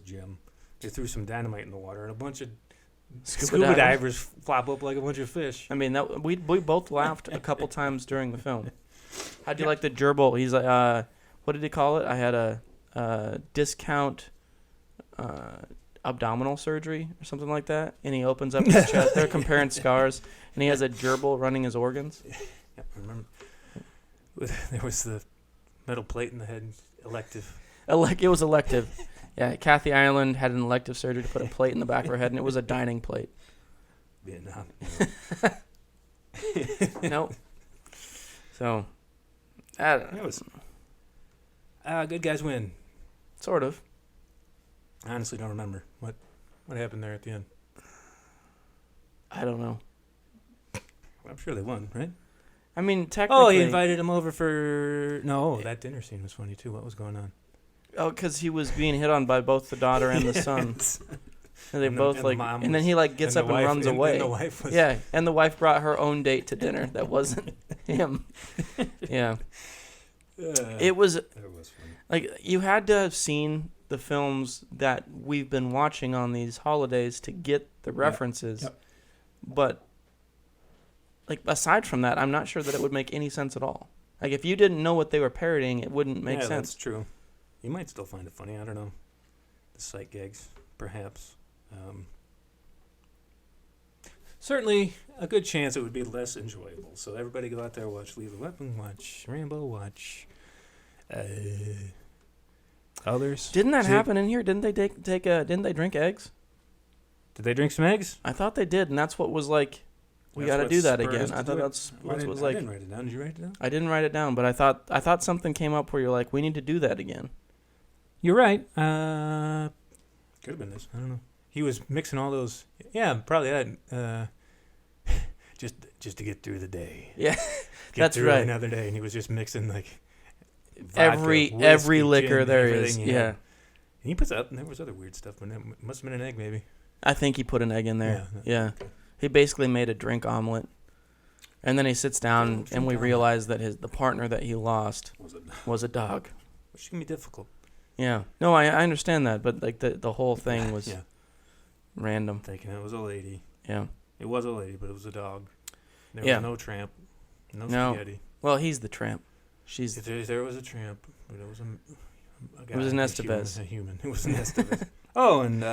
Speaker 3: gem? They threw some dynamite in the water, and a bunch of
Speaker 2: Scuba
Speaker 3: scuba
Speaker 2: divers.
Speaker 3: divers flop up like a bunch of fish.
Speaker 2: I mean that we both laughed a couple times during the film. How'd you like the gerbil? He's like, what did he call it? I had a discount abdominal surgery or something like that, and he opens up his chest. They're comparing scars, and he has a gerbil running his organs.
Speaker 3: Yep, I remember. There was the metal plate in the head, elective.
Speaker 2: It was elective. Yeah, Kathy Ireland had an elective surgery to put a plate in the back of her head, and it was a dining plate.
Speaker 3: Vietnam.
Speaker 2: Nope. So, I don't know.
Speaker 3: It was. Good guys win.
Speaker 2: Sort of.
Speaker 3: I honestly don't remember what happened there at the end.
Speaker 2: I don't know.
Speaker 3: Well, I'm sure they won, right?
Speaker 2: I mean, technically.
Speaker 3: Oh, he invited him over for. No, that dinner scene was funny too. What was going on?
Speaker 2: Oh, because he was being hit on by both the daughter and the son. And they both and then he gets up and runs away.
Speaker 3: And the wife was.
Speaker 2: Yeah, and the wife brought her own date to dinner. That wasn't him. Yeah. It was
Speaker 3: funny.
Speaker 2: You had to have seen the films that we've been watching on these holidays to get the references.
Speaker 3: Yep.
Speaker 2: But aside from that, I'm not sure that it would make any sense at all. If you didn't know what they were parodying, it wouldn't make sense.
Speaker 3: That's true. You might still find it funny. I don't know. The sight gags, perhaps. Certainly a good chance it would be less enjoyable. So everybody go out there, watch Lethal Weapon, watch Rambo, watch others.
Speaker 2: Didn't that happen in here? Didn't they didn't they drink eggs?
Speaker 3: Did they drink some eggs?
Speaker 2: I thought they did, and that's what was like. We got to do that again. I thought that's what was like.
Speaker 3: I didn't write it down. Did you write it down?
Speaker 2: I didn't write it down, but I thought something came up where you're like, we need to do that again.
Speaker 3: You're right. Could have been this. I don't know. He was mixing all those. Yeah, probably that. Just to get through the day.
Speaker 2: Yeah,
Speaker 3: that's
Speaker 2: right.
Speaker 3: Another day, and he was just mixing vodka,
Speaker 2: every
Speaker 3: whiskey,
Speaker 2: liquor
Speaker 3: gin,
Speaker 2: there is. Yeah.
Speaker 3: And he puts up, and there was other weird stuff, but it must have been an egg, maybe.
Speaker 2: I think he put an egg in there. Yeah.
Speaker 3: Okay.
Speaker 2: He basically made a drink omelet, and then he sits down, and we realize that the partner that he lost was a dog.
Speaker 3: Which can be difficult.
Speaker 2: Yeah. No, I understand that, but the whole thing was random.
Speaker 3: Thinking it was a lady.
Speaker 2: Yeah.
Speaker 3: It was a lady, but it was a dog. There was no tramp. No spaghetti.
Speaker 2: Well, he's the tramp.
Speaker 3: There was a tramp, but it was a guy.
Speaker 2: It was an Estevez.
Speaker 3: A human. It was an Estevez. Oh, and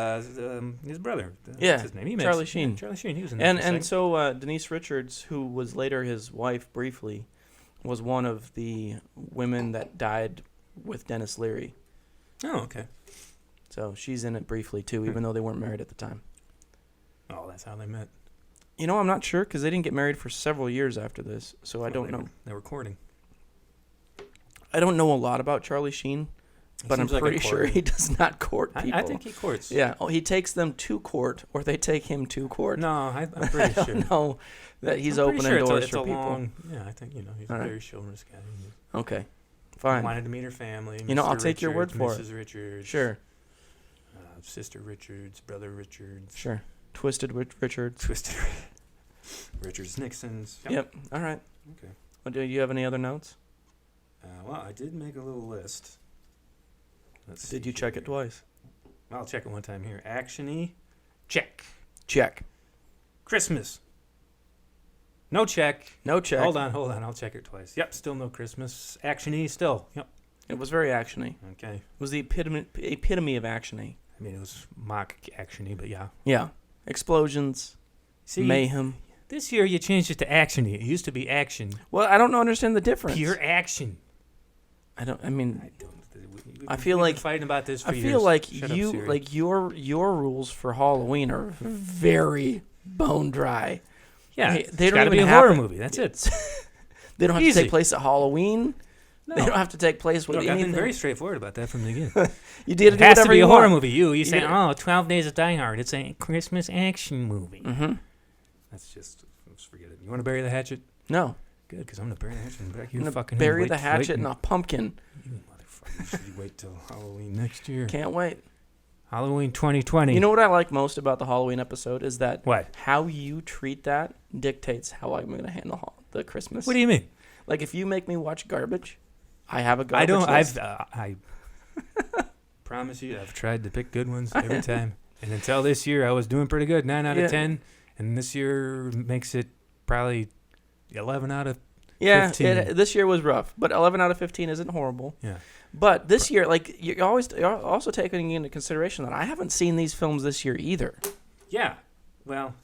Speaker 3: his brother. What's his name?
Speaker 2: Charlie Sheen.
Speaker 3: Yeah, Charlie Sheen. He was in that.
Speaker 2: And so Denise Richards, who was later his wife briefly, was one of the women that died with Dennis Leary.
Speaker 3: Oh, okay.
Speaker 2: So she's in it briefly too, even though they weren't married at the time.
Speaker 3: Oh, that's how they met.
Speaker 2: I'm not sure because they didn't get married for several years after this, so I don't know.
Speaker 3: They were courting.
Speaker 2: I don't know a lot about Charlie Sheen, but I'm pretty sure he does not court people.
Speaker 3: I think he courts.
Speaker 2: Yeah, he takes them to court, or they take him to court.
Speaker 3: No, I'm pretty sure.
Speaker 2: No, that he's opening doors for people.
Speaker 3: I think he's a very chivalrous guy.
Speaker 2: Okay, fine.
Speaker 3: He wanted to meet her family.
Speaker 2: I'll take your word for it.
Speaker 3: Mrs. Richards.
Speaker 2: Sure.
Speaker 3: Sister Richards, brother Richards.
Speaker 2: Sure. Twisted Richards.
Speaker 3: Richards Nixon's.
Speaker 2: Yep. All right.
Speaker 3: Okay.
Speaker 2: Well, do you have any other notes?
Speaker 3: Well, I did make a little list.
Speaker 2: Did you check it twice?
Speaker 3: I'll check it one time here. Action-y. Check. Christmas. No check.
Speaker 2: No check.
Speaker 3: Hold on. I'll check it twice. Yep, still no Christmas. Action-y still. Yep.
Speaker 2: It was very action-y.
Speaker 3: Okay.
Speaker 2: It was the epitome of action-y.
Speaker 3: I mean, it was mock action-y, but yeah.
Speaker 2: Yeah. Explosions.
Speaker 3: See,
Speaker 2: mayhem.
Speaker 3: This year you changed it to action-y. It used to be action.
Speaker 2: Well, I don't understand the difference.
Speaker 3: Pure action.
Speaker 2: I feel like
Speaker 3: fighting about this for years.
Speaker 2: I feel like your rules for Halloween are very bone dry.
Speaker 3: Yeah,
Speaker 2: they don't even
Speaker 3: be a horror movie. That's it.
Speaker 2: They don't have to take place at Halloween. No. They don't have to take place with anything.
Speaker 3: I've been very straightforward about that from the beginning.
Speaker 2: You did
Speaker 3: it has to be a horror movie.
Speaker 2: You
Speaker 3: say, 12 Days of Die Hard. It's a Christmas action movie.
Speaker 2: Mm-hmm.
Speaker 3: Let's forget it. You want to bury the hatchet?
Speaker 2: No.
Speaker 3: Good, because I'm going to bury the hatchet in the back of your
Speaker 2: I'm
Speaker 3: fucking
Speaker 2: head. Bury the hatchet in a pumpkin.
Speaker 3: You motherfucker. Should wait till Halloween next year.
Speaker 2: Can't wait.
Speaker 3: Halloween 2020.
Speaker 2: You know what I like most about the Halloween episode is that
Speaker 3: what?
Speaker 2: How you treat that dictates how I'm going to handle the Christmas.
Speaker 3: What do you mean?
Speaker 2: Like if you make me watch garbage, I have a garbage list.
Speaker 3: I promise you, I've tried to pick good ones every time. And until this year, I was doing pretty good, 9 out of 10. And this year makes it probably 11 out of
Speaker 2: Yeah,
Speaker 3: 15.
Speaker 2: this year was rough, but 11 out of 15 isn't horrible.
Speaker 3: Yeah.
Speaker 2: But this year, like, you're also taking into consideration that I haven't seen these films this year either.
Speaker 3: Yeah. Well,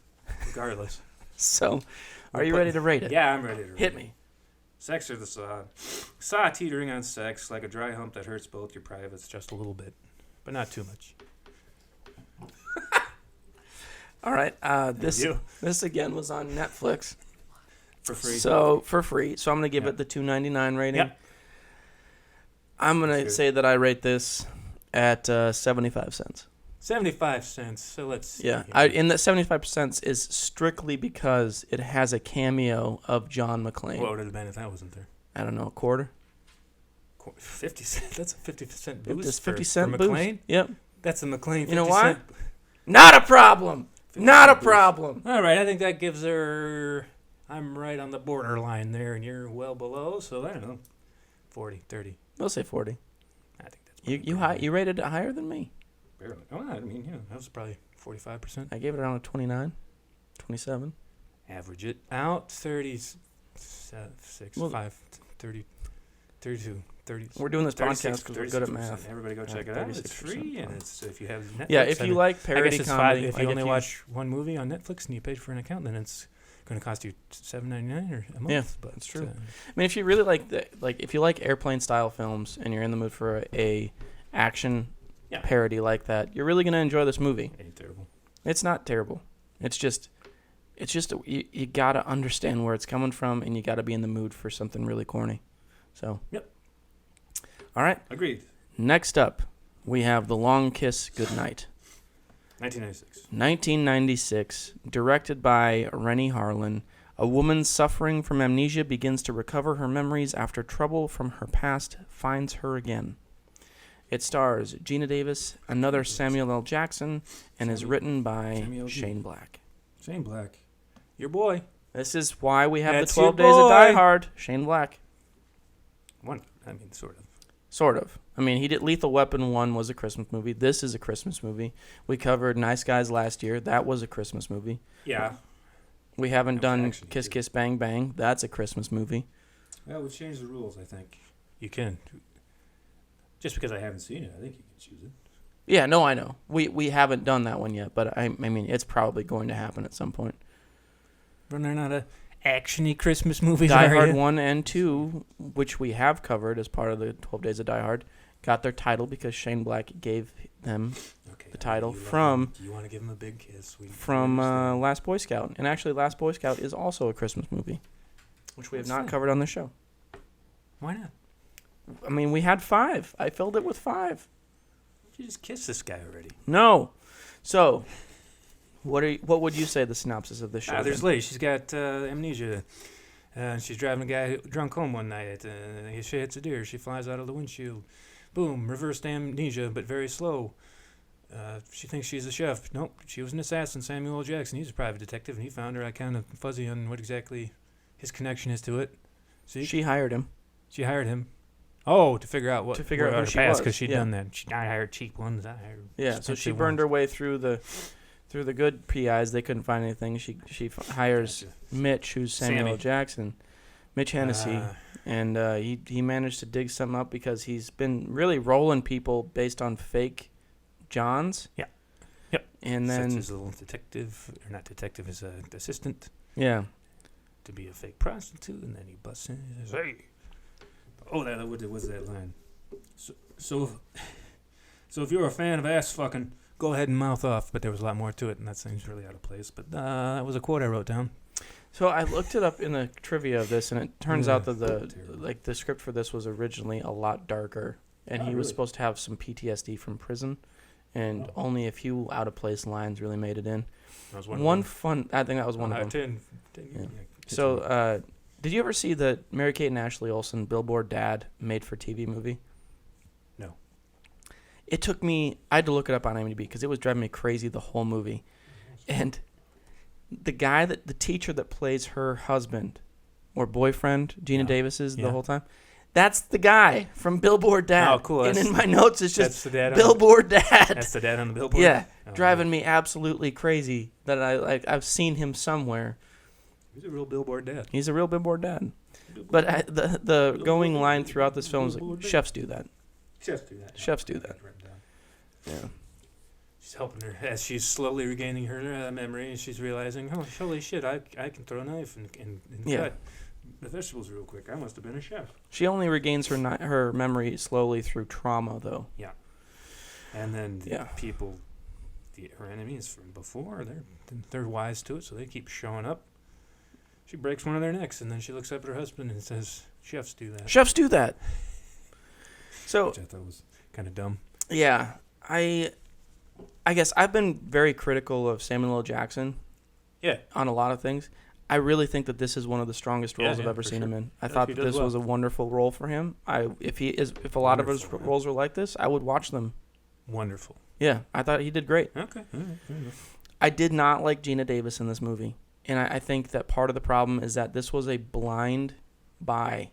Speaker 3: regardless.
Speaker 2: So, are you ready to rate it?
Speaker 3: Yeah, I'm ready to rate
Speaker 2: Hit
Speaker 3: it.
Speaker 2: me.
Speaker 3: Sex or the Saw. Saw teetering on sex, like a dry hump that hurts both your privates just a little bit, but not too much.
Speaker 2: All right. This again was on Netflix.
Speaker 3: For free.
Speaker 2: So, for free. So, I'm going to give it the $2.99 rating.
Speaker 3: Yep.
Speaker 2: I'm going to say that I rate this at 75 cents.
Speaker 3: 75 cents. So let's see.
Speaker 2: Yeah.
Speaker 3: here.
Speaker 2: In that 75 cents is strictly because it has a cameo of John McClane.
Speaker 3: What would it have been if that wasn't there?
Speaker 2: I don't know, a quarter?
Speaker 3: 50 cents. That's a 50%
Speaker 2: Just
Speaker 3: boost
Speaker 2: 50
Speaker 3: for
Speaker 2: cent
Speaker 3: McLean?
Speaker 2: boost. Yep.
Speaker 3: That's a McLean 50
Speaker 2: You know why?
Speaker 3: cent.
Speaker 2: Not a problem.
Speaker 3: 50
Speaker 2: Not a
Speaker 3: cent boost.
Speaker 2: problem.
Speaker 3: All right, I think that gives her... I'm right on the borderline there, and you're well below, so I don't know. 40, 30.
Speaker 2: We'll say 40.
Speaker 3: I think that's...
Speaker 2: You rated it higher than me.
Speaker 3: Barely. Oh, I mean, yeah, that was probably 45%.
Speaker 2: I gave it around a 29, 27.
Speaker 3: Average it out, 36,
Speaker 2: Well,
Speaker 3: 5, 30, 32, 30.
Speaker 2: We're doing this
Speaker 3: 36,
Speaker 2: podcast because we're good at
Speaker 3: 36%.
Speaker 2: math.
Speaker 3: Everybody go check it out. It's
Speaker 2: 36%.
Speaker 3: free, and it's if you have Netflix.
Speaker 2: Yeah, if you like
Speaker 3: I
Speaker 2: parody
Speaker 3: guess it's
Speaker 2: comedy,
Speaker 3: If
Speaker 2: like
Speaker 3: you only watch one movie on Netflix and you paid for an account, then it's going to cost you $7.99 or a month.
Speaker 2: Yeah,
Speaker 3: but
Speaker 2: that's true. I mean, if you really if you like airplane style films and you're in the mood for a action parody like that, you're really gonna enjoy this movie.
Speaker 3: Ain't terrible.
Speaker 2: It's not terrible. It's just you gotta understand where it's coming from, and you gotta be in the mood for something really corny. So.
Speaker 3: Yep.
Speaker 2: All right.
Speaker 3: Agreed.
Speaker 2: Next up, we have The Long Kiss Goodnight.
Speaker 3: 1996.
Speaker 2: 1996, directed by Rennie Harlan. A woman suffering from amnesia begins to recover her memories after trouble from her past finds her again. It stars Gina Davis, another Samuel L. Jackson, and is written by Shane Black.
Speaker 3: Shane Black. Your boy.
Speaker 2: This is why we have
Speaker 3: That's
Speaker 2: the 12
Speaker 3: your
Speaker 2: Days of
Speaker 3: boy.
Speaker 2: Die Hard. Shane Black.
Speaker 3: Sort of.
Speaker 2: Sort of. I mean, he did Lethal Weapon 1 was a Christmas movie. This is a Christmas movie. We covered Nice Guys last year. That was a Christmas movie.
Speaker 3: Yeah.
Speaker 2: We haven't done
Speaker 3: actually
Speaker 2: Kiss
Speaker 3: good.
Speaker 2: Kiss Bang Bang. That's a Christmas movie.
Speaker 3: Well, we've changed the rules, I think. You can. Just because I haven't seen it, I think you can choose it.
Speaker 2: Yeah, no, I know. We haven't done that one yet, but I mean, it's probably going to happen at some point.
Speaker 3: Running out of action-y Christmas movies.
Speaker 2: Die
Speaker 3: are
Speaker 2: Hard
Speaker 3: ya?
Speaker 2: 1 and 2, which we have covered as part of the 12 Days of Die Hard, got their title because Shane Black gave them
Speaker 3: Okay,
Speaker 2: the title
Speaker 3: you
Speaker 2: from
Speaker 3: you want to give him a big kiss?
Speaker 2: Last Boy Scout. And actually, Last Boy Scout is also a Christmas movie, which we have not covered on the show.
Speaker 3: Why not?
Speaker 2: I mean, we had 5. I filled it with 5.
Speaker 3: You just kissed this guy already.
Speaker 2: No. So, what would you say the synopsis of this show?
Speaker 3: There's Lee. She's got amnesia. She's driving a guy drunk home one night. She hits a deer. She flies out of the windshield. Boom, reversed amnesia, but very slow. She thinks she's a chef. Nope, she was an assassin, Samuel L. Jackson. He's a private detective, and he found her. I kind of fuzzy on what exactly his connection is to it. See?
Speaker 2: She hired him.
Speaker 3: She hired him. Oh, to figure out
Speaker 2: To figure out who
Speaker 3: her
Speaker 2: she
Speaker 3: past,
Speaker 2: was,
Speaker 3: because she'd
Speaker 2: yeah.
Speaker 3: done that. I hired cheap ones. I hired
Speaker 2: Yeah, so she
Speaker 3: expensive
Speaker 2: burned
Speaker 3: ones.
Speaker 2: her way through the good PIs. They couldn't find anything. She hires
Speaker 3: Gotcha.
Speaker 2: Mitch, who's Samuel L.
Speaker 3: Sammy.
Speaker 2: Jackson, Mitch Hennessy, and he managed to dig something up because he's been really rolling people based on fake Johns.
Speaker 3: Yeah. Yep.
Speaker 2: And then
Speaker 3: Sets his little detective, or not detective, his assistant
Speaker 2: yeah,
Speaker 3: to be a fake prostitute, and then he busts in and says, "Hey." Oh, what was that line? So if you're a fan of ass fucking, go ahead and mouth off. But there was a lot more to it, and that seems really out of place. But that was a quote I wrote down.
Speaker 2: So I looked it up in the trivia of this, and it turns out that
Speaker 3: terrible.
Speaker 2: the script for this was originally a lot darker, and he was
Speaker 3: really?
Speaker 2: supposed to have some PTSD from prison, and only a few out of place lines really made it in.
Speaker 3: That was
Speaker 2: One fun, I think that was one of them.
Speaker 3: 10
Speaker 2: Yeah.
Speaker 3: yeah.
Speaker 2: So, did you ever see the Mary-Kate and Ashley Olsen Billboard Dad made-for-TV movie?
Speaker 3: No.
Speaker 2: It took me... I had to look it up on IMDb because it was driving me crazy the whole movie. And the teacher that plays her husband or boyfriend, Gina Davis's the whole time, that's the guy from Billboard Dad.
Speaker 3: Oh, cool.
Speaker 2: And in my notes, it's
Speaker 3: That's
Speaker 2: just
Speaker 3: the dad.
Speaker 2: Billboard Dad.
Speaker 3: That's the dad on the billboard.
Speaker 2: Yeah,
Speaker 3: Oh,
Speaker 2: driving me absolutely crazy that I've seen him somewhere.
Speaker 3: He's a real billboard dad.
Speaker 2: He's a real Billboard Dad. But the going line throughout this film is like, chefs do that.
Speaker 3: Chefs do that.
Speaker 2: Chefs do that. Yeah.
Speaker 3: She's helping her as she's slowly regaining her memory, and she's realizing, oh, holy shit, I can throw a knife and cut the vegetables real quick. I must have been a chef.
Speaker 2: She only regains her memory slowly through trauma, though.
Speaker 3: Yeah. And then her enemies from before, they're wise to it, so they keep showing up. She breaks one of their necks, and then she looks up at her husband and says, chefs do that.
Speaker 2: Chefs do that. So,
Speaker 3: which I thought was kind of dumb.
Speaker 2: Yeah. I guess I've been very critical of Samuel L. Jackson.
Speaker 3: Yeah.
Speaker 2: On a lot of things. I really think that this is one of the strongest roles I've ever seen him in. I thought that this was a wonderful role for him. If a lot of his roles were like this, I would watch them.
Speaker 3: Wonderful.
Speaker 2: Yeah, I thought he did great.
Speaker 3: Okay. All right.
Speaker 2: I did not like Gina Davis in this movie. And I think that part of the problem is that this was a blind buy.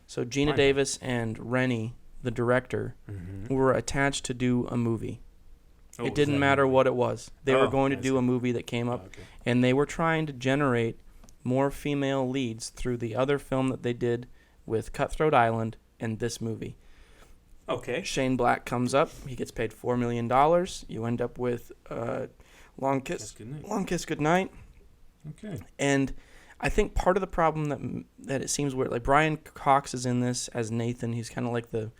Speaker 2: So Gina Davis and Rennie, the director, were attached to do a movie. It didn't matter what it was. They were going to do a movie that came up, and they were trying to generate more female leads through the other film that they did with Cutthroat Island and this movie.
Speaker 3: Okay.
Speaker 2: Shane Black comes up. He gets paid $4 million. You end up with Long Kiss Goodnight.
Speaker 3: Okay.
Speaker 2: And I think part of the problem that it seems weird, like Brian Cox is in this as Nathan. He's kind of like the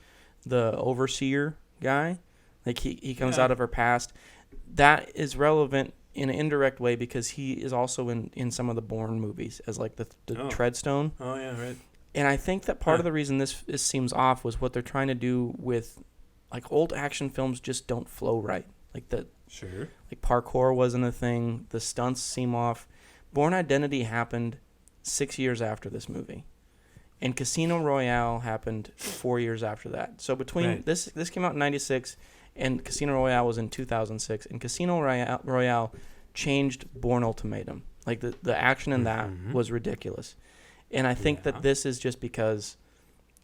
Speaker 2: overseer guy. Like he comes out of her past. That is relevant in an indirect way because he is also in some of the Bourne movies as like the Treadstone.
Speaker 3: Oh yeah, right.
Speaker 2: And I think that part of the reason this seems off was what they're trying to do with, like, old action films just don't flow right. Like like parkour wasn't a thing. The stunts seem off. Bourne Identity happened 6 years after this movie, and Casino Royale happened 4 years after that. So between this came out in '96, and Casino Royale was in 2006, and Casino Royale changed Bourne Ultimatum. Like the action in that was ridiculous. And I think that this is just because,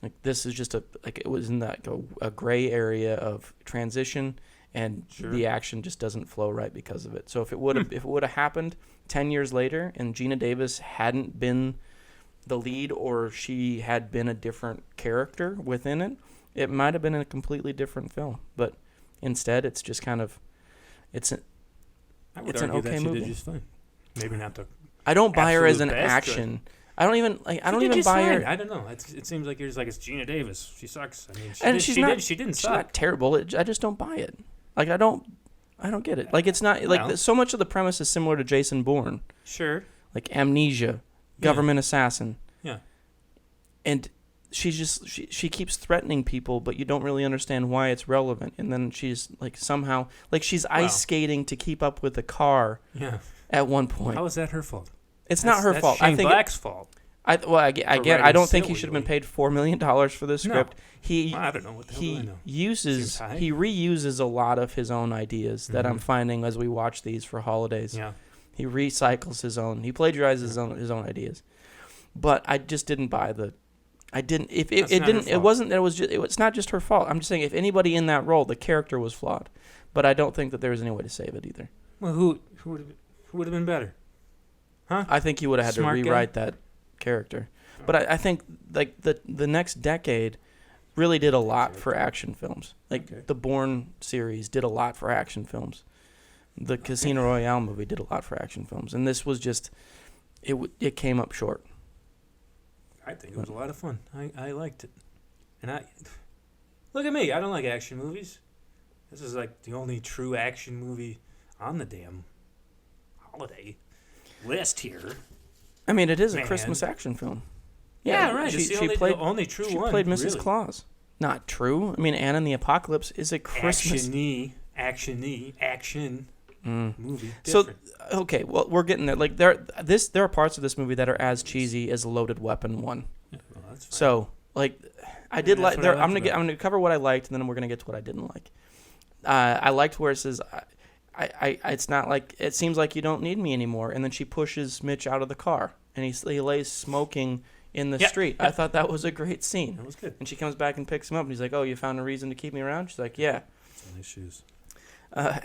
Speaker 2: like, this is just it was in that a gray area of transition, and the action just doesn't flow right because of it. So if it would have happened 10 years later, and Gina Davis hadn't been the lead, or she had been a different character within it, it might have been a completely different film. But instead, it's just kind of it's an okay movie.
Speaker 3: Did just fine. Maybe not the.
Speaker 2: I don't buy her as an action. I don't even buy her.
Speaker 3: I don't know. It seems like you're just like, it's Gina Davis. She sucks. I mean, she didn't suck.
Speaker 2: She's not terrible. I just don't buy it. Like I don't get it. Like it's not like so much of the premise is similar to Jason Bourne.
Speaker 3: Sure.
Speaker 2: Like amnesia, government assassin.
Speaker 3: Yeah.
Speaker 2: And she keeps threatening people, but you don't really understand why it's relevant. And then she's like somehow like she's ice skating to keep up with the car.
Speaker 3: Yeah.
Speaker 2: At one point.
Speaker 3: How is that her fault?
Speaker 2: It's not her fault.
Speaker 3: Shane Black's fault.
Speaker 2: I get. I don't think he should have been paid $4 million for this script.
Speaker 3: No. I don't know what the hell do I know.
Speaker 2: He reuses a lot of his own ideas that I'm finding as we watch these for holidays.
Speaker 3: Yeah.
Speaker 2: He recycles his own. He plagiarizes his own ideas. But I just didn't buy the. I didn't. If it didn't. It wasn't. It was just. It's not just her fault. I'm just saying, if anybody in that role, the character was flawed. But I don't think that there was any way to save it either.
Speaker 3: Well, who would have been better? Huh?
Speaker 2: I think he would have had to rewrite that character. But I think like the next decade really did a lot for action films. Like the Bourne series did a lot for action films. The Casino Royale movie did a lot for action films, and this was just it came up short.
Speaker 3: I think it was a lot of fun. I liked it, and look at me. I don't like action movies. This is like the only true action movie on the damn holiday list here.
Speaker 2: I mean, it is a Christmas action film.
Speaker 3: Yeah, right. She played the only true one.
Speaker 2: She played Mrs. Claus. Not true. I mean, Anne and the Apocalypse is a Christmas action movie. Different. So okay, well, we're getting there. Like there are parts of this movie that are as cheesy as Loaded Weapon 1.
Speaker 3: Yeah, well, that's fine.
Speaker 2: So like, I'm gonna cover what I liked, and then we're gonna get to what I didn't like. I liked where it says, it's not like, it seems like you don't need me anymore. And then she pushes Mitch out of the car, and he lays smoking in the street. I thought that was a great scene.
Speaker 3: That was good.
Speaker 2: And she comes back and picks him up, and he's like, oh, you found a reason to keep me around? She's like, yeah.
Speaker 3: Some nice shoes.
Speaker 2: That's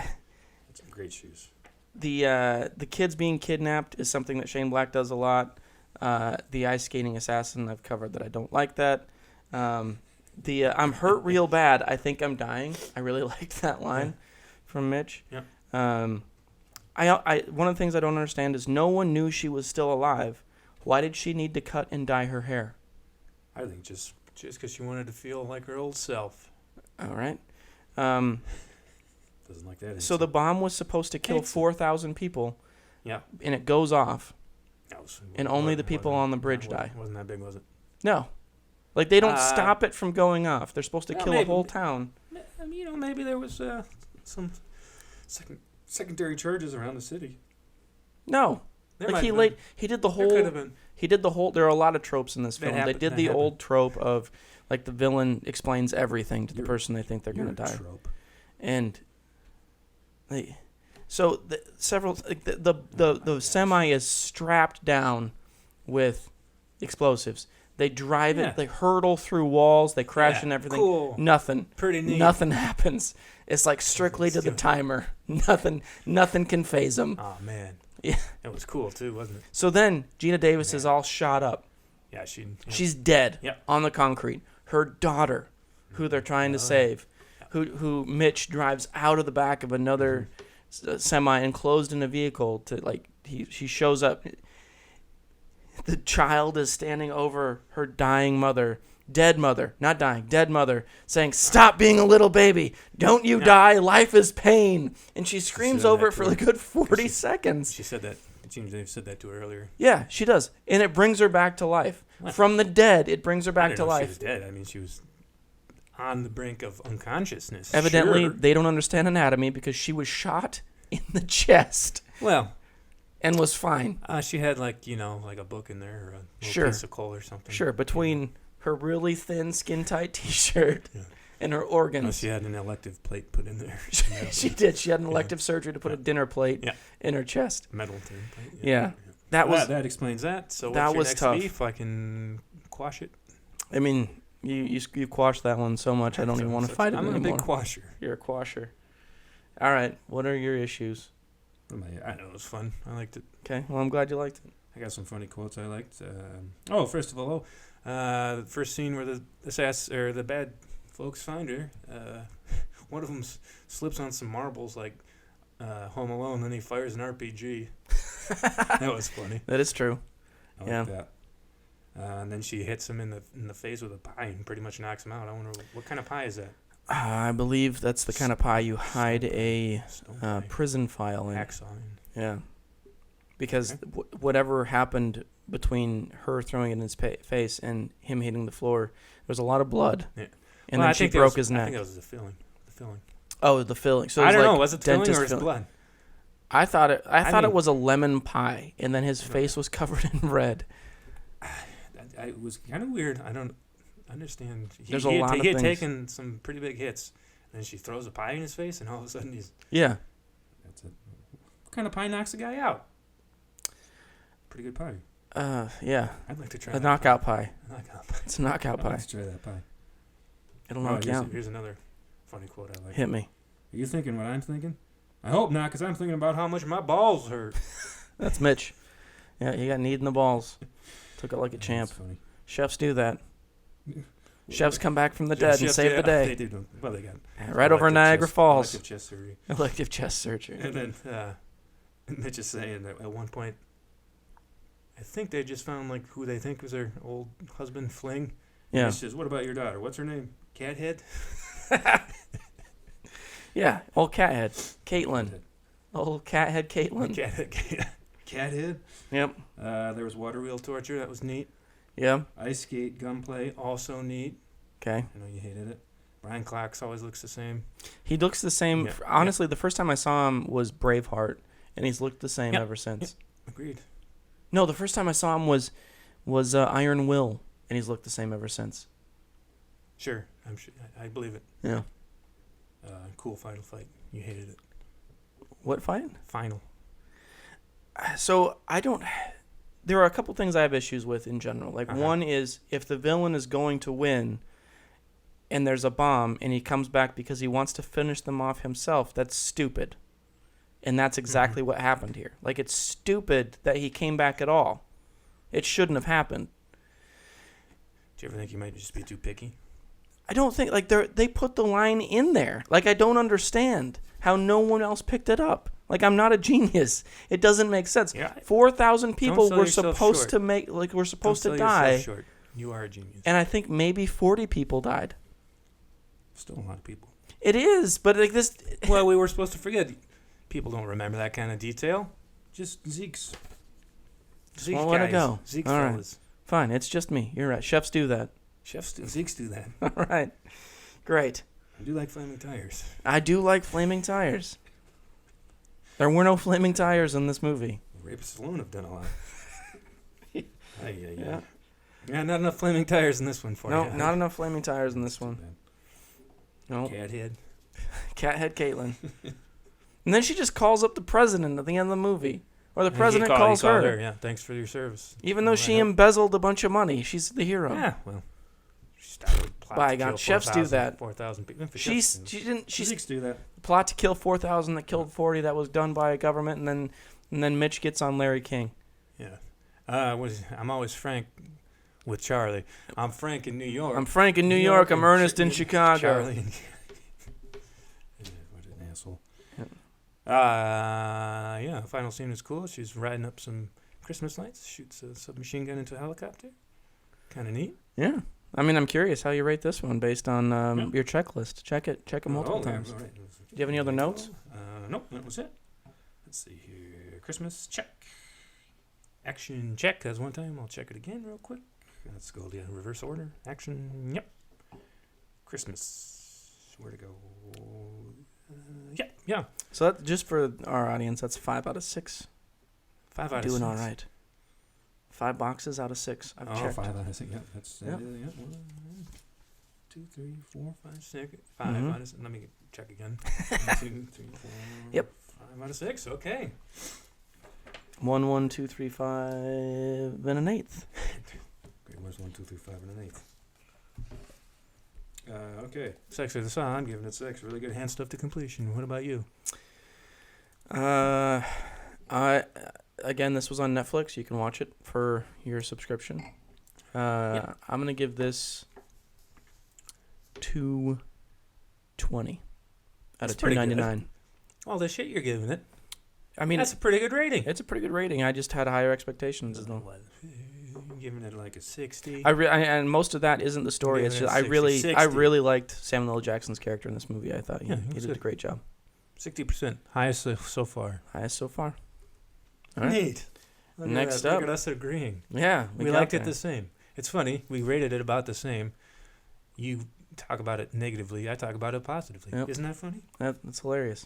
Speaker 3: some great shoes.
Speaker 2: The kids being kidnapped is something that Shane Black does a lot. The ice skating assassin, I've covered that I don't like that. I'm hurt real bad. I think I'm dying. I really liked that line from Mitch.
Speaker 3: Yeah.
Speaker 2: One of the things I don't understand is no one knew she was still alive. Why did she need to cut and dye her hair?
Speaker 3: I think just because she wanted to feel like her old self.
Speaker 2: All right.
Speaker 3: Doesn't like that.
Speaker 2: So the bomb was supposed to kill 4,000 people.
Speaker 3: Yeah.
Speaker 2: And it goes off. And only the people on the bridge die.
Speaker 3: Wasn't that big, was it?
Speaker 2: No. Like, they don't stop it from going off. They're supposed to kill a whole town.
Speaker 3: Maybe there was some secondary charges around the city.
Speaker 2: No. Like, he did the whole... There are a lot of tropes in this film. They did the old trope of, like, the villain explains everything to the person they think they're going to die.
Speaker 3: Trope.
Speaker 2: And... So the semi is strapped down with explosives. They drive it. They hurtle through walls. They crash and everything.
Speaker 3: Cool.
Speaker 2: Nothing.
Speaker 3: Pretty neat.
Speaker 2: Nothing happens. It's like strictly to the timer. Nothing can phase them.
Speaker 3: Oh man.
Speaker 2: Yeah.
Speaker 3: It was cool too, wasn't it?
Speaker 2: So then Gina Davis is all shot up.
Speaker 3: Yeah,
Speaker 2: she's dead.
Speaker 3: Yep.
Speaker 2: On the concrete. Her daughter, who they're trying to save, who Mitch drives out of the back of another semi enclosed in a vehicle to, like, she shows up. The child is standing over her dying mother, dead mother, not dying, dead mother, saying, "Stop being a little baby. Don't you die. Life is pain." And she screams over it for a good 40 seconds.
Speaker 3: She said that. Gina Davis said that to her earlier.
Speaker 2: Yeah, she does. And it brings her back to life. What? From the dead, it brings her back to life.
Speaker 3: She was dead. I mean, she was on the brink of unconsciousness.
Speaker 2: Evidently, they don't understand anatomy because she was shot in the chest.
Speaker 3: Well,
Speaker 2: and was fine.
Speaker 3: She had like a book in there, or a little piece of coal or something.
Speaker 2: Sure, between her really thin, skin-tight T-shirt and her organs.
Speaker 3: No, she had an elective plate put in there.
Speaker 2: She did. She had an elective surgery to put a dinner plate in her chest.
Speaker 3: Metal dinner plate.
Speaker 2: Yeah.
Speaker 3: That explains that. So
Speaker 2: that
Speaker 3: what's your
Speaker 2: was
Speaker 3: next
Speaker 2: tough.
Speaker 3: beef? I can quash it.
Speaker 2: I mean, you quashed that one so much I don't even want to fight it anymore.
Speaker 3: I'm a big quasher.
Speaker 2: You're a quasher. All right. What are your issues?
Speaker 3: I know it was fun. I liked it.
Speaker 2: Okay. Well, I'm glad you liked it.
Speaker 3: I got some funny quotes I liked. First of all, the first scene where the bad folks find her, one of them slips on some marbles like Home Alone, then he fires an RPG. That was funny.
Speaker 2: That is true.
Speaker 3: I like that. And then she hits him in the face with a pie and pretty much knocks him out. I wonder what kind of pie is that?
Speaker 2: I believe that's the kind of pie you hide a prison file in.
Speaker 3: Hacksaw in.
Speaker 2: Yeah. Because whatever happened between her throwing it in his face and him hitting the floor, there was a lot of blood.
Speaker 3: Yeah.
Speaker 2: And then she broke his neck.
Speaker 3: I think it was the filling.
Speaker 2: Oh, the filling. So
Speaker 3: I don't know. Was it filling or his blood?
Speaker 2: I thought it was a lemon pie, and then his face was covered in red.
Speaker 3: It was kind of weird. I don't understand. He had taken some pretty big hits, and then she throws a pie in his face, and all of a sudden he's...
Speaker 2: Yeah.
Speaker 3: That's it. What kind of pie knocks a guy out? Pretty good pie.
Speaker 2: Yeah.
Speaker 3: I'd like to try
Speaker 2: a knockout pie.
Speaker 3: Knockout pie.
Speaker 2: It's a knockout pie.
Speaker 3: Let's try that pie.
Speaker 2: It'll knock you out.
Speaker 3: Here's another funny quote I like.
Speaker 2: Hit me.
Speaker 3: Are you thinking what I'm thinking? I hope not, because I'm thinking about how much my balls hurt.
Speaker 2: That's Mitch. Yeah, he got kneed in the balls. Took it like a champ.
Speaker 3: That's funny.
Speaker 2: Chefs do that. Chefs come back from the dead and save the day.
Speaker 3: They do. Well, they got
Speaker 2: right over Niagara Falls.
Speaker 3: Elective chest surgery.
Speaker 2: Elective chest surgery.
Speaker 3: And then Mitch is saying that at one point, I think they just found like who they think was their old husband, Fling.
Speaker 2: Yeah.
Speaker 3: And he says, "What about your daughter? What's her name? Cathead?"
Speaker 2: Yeah, old cathead, Caitlin. Old cathead, Caitlin.
Speaker 3: Cathead.
Speaker 2: Yep.
Speaker 3: There was water wheel torture. That was neat.
Speaker 2: Yeah.
Speaker 3: Ice skate gunplay, also neat.
Speaker 2: Okay.
Speaker 3: I know you hated it. Brian Cox always looks the same.
Speaker 2: He looks the same.
Speaker 3: Yeah.
Speaker 2: Honestly, the first time I saw him was Braveheart, and he's looked the same ever since.
Speaker 3: Yeah. Agreed.
Speaker 2: No, the first time I saw him was Iron Will, and he's looked the same ever since.
Speaker 3: Sure, I'm sure. I believe it.
Speaker 2: Yeah.
Speaker 3: Cool final fight. You hated it.
Speaker 2: What fight?
Speaker 3: Final.
Speaker 2: So there are a couple things I have issues with in general. Like one is if the villain is going to win and there's a bomb and he comes back because he wants to finish them off himself, that's stupid. And that's exactly what happened here. Like, it's stupid that he came back at all. It shouldn't have happened.
Speaker 3: Do you ever think you might just be too picky?
Speaker 2: I don't think, like, they put the line in there. Like, I don't understand how no one else picked it up. Like, I'm not a genius. It doesn't make sense.
Speaker 3: Yeah.
Speaker 2: 4,000 people were supposed
Speaker 3: short.
Speaker 2: to make, like, were supposed
Speaker 3: Don't
Speaker 2: to
Speaker 3: sell
Speaker 2: die.
Speaker 3: yourself short. You are a genius.
Speaker 2: And I think maybe 40 people died.
Speaker 3: Still a lot of people.
Speaker 2: It is, but like this.
Speaker 3: Well, we were supposed to forget. People don't remember that kind of detail. Just Zeke's. Zeke
Speaker 2: Well, let it
Speaker 3: guys.
Speaker 2: go.
Speaker 3: Zeke
Speaker 2: All right.
Speaker 3: fellas.
Speaker 2: Fine, it's just me. You're right. Chefs do that.
Speaker 3: Zeke's do that.
Speaker 2: All right. Great.
Speaker 3: I do like flaming tires.
Speaker 2: I do like flaming tires. There were no flaming tires in this movie.
Speaker 3: Rapists alone have done a lot.
Speaker 2: Yeah.
Speaker 3: Yeah, not enough flaming tires in this one for you.
Speaker 2: No, not enough flaming tires in this one. No.
Speaker 3: Cat head.
Speaker 2: Cathead Caitlin. And then she just calls up the president at the end of the movie. Or the
Speaker 3: And
Speaker 2: president
Speaker 3: he
Speaker 2: calls
Speaker 3: called
Speaker 2: her.
Speaker 3: Yeah, thanks for your service.
Speaker 2: Even though she embezzled a bunch of money, she's the hero.
Speaker 3: Yeah, well. She started a plot
Speaker 2: By
Speaker 3: to
Speaker 2: God,
Speaker 3: kill
Speaker 2: chefs do that.
Speaker 3: 4,000 people.
Speaker 2: She didn't.
Speaker 3: Zeke's do that.
Speaker 2: Plot to kill 4,000 that killed 40. That was done by a government, and then Mitch gets on Larry King.
Speaker 3: Yeah. I'm always frank with Charlie. I'm Frank in New York.
Speaker 2: I'm Frank in New York. I'm Ernest in Chicago.
Speaker 3: Charlie. What an asshole. Yeah. Final scene is cool. She's riding up some Christmas lights. Shoots a submachine gun into a helicopter. Kind of neat.
Speaker 2: Yeah. I mean, I'm curious how you rate this one based on your checklist. Check it multiple times.
Speaker 3: Right.
Speaker 2: Do you have any other notes?
Speaker 3: Nope, that was it. Let's see here. Christmas, check. Action, check. That's one time. I'll check it again real quick. Let's go in reverse order. Action, yep. Christmas, where to go? Yeah.
Speaker 2: So that just for our audience, that's 5 out of 6.
Speaker 3: 5 out of 6.
Speaker 2: Doing all right. 5 boxes out of 6. I've checked.
Speaker 3: 5 out of 6. Yeah, that's
Speaker 2: Yep.
Speaker 3: 1, 2, 3, 4, 5, 6. 5
Speaker 2: Mhm.
Speaker 3: out of 6. Let me check again. 1, 2, 3, 4.
Speaker 2: Yep.
Speaker 3: 5 out of 6. Okay.
Speaker 2: 1, 1, 2, 3, 5, and an eighth.
Speaker 3: Okay, where's 1, 2, 3, 5, and an eighth? Okay. 6 of the song. I'm giving it 6. Really good hand stuff to completion. What about you?
Speaker 2: Again, this was on Netflix. You can watch it for your subscription. I'm gonna give this 2.20 out of 2.99.
Speaker 3: All the shit you're giving it.
Speaker 2: I mean,
Speaker 3: That's a pretty good rating.
Speaker 2: it's a pretty good rating. I just had higher expectations. Though.
Speaker 3: Giving it like a 60.
Speaker 2: And most of that isn't the story. It's
Speaker 3: Giving
Speaker 2: just
Speaker 3: it
Speaker 2: I
Speaker 3: 60.
Speaker 2: really liked Samuel L. Jackson's character in this movie. I thought he
Speaker 3: was
Speaker 2: did a
Speaker 3: good.
Speaker 2: great job.
Speaker 3: 60%. Highest so far.
Speaker 2: Highest so far. All right.
Speaker 3: Neat.
Speaker 2: Next
Speaker 3: Look
Speaker 2: up.
Speaker 3: at us agreeing.
Speaker 2: Yeah,
Speaker 3: We
Speaker 2: got
Speaker 3: liked
Speaker 2: there.
Speaker 3: it the same. It's funny. We rated it about the same. You talk about it negatively. I talk about it positively.
Speaker 2: Yep.
Speaker 3: Isn't that funny?
Speaker 2: That's hilarious.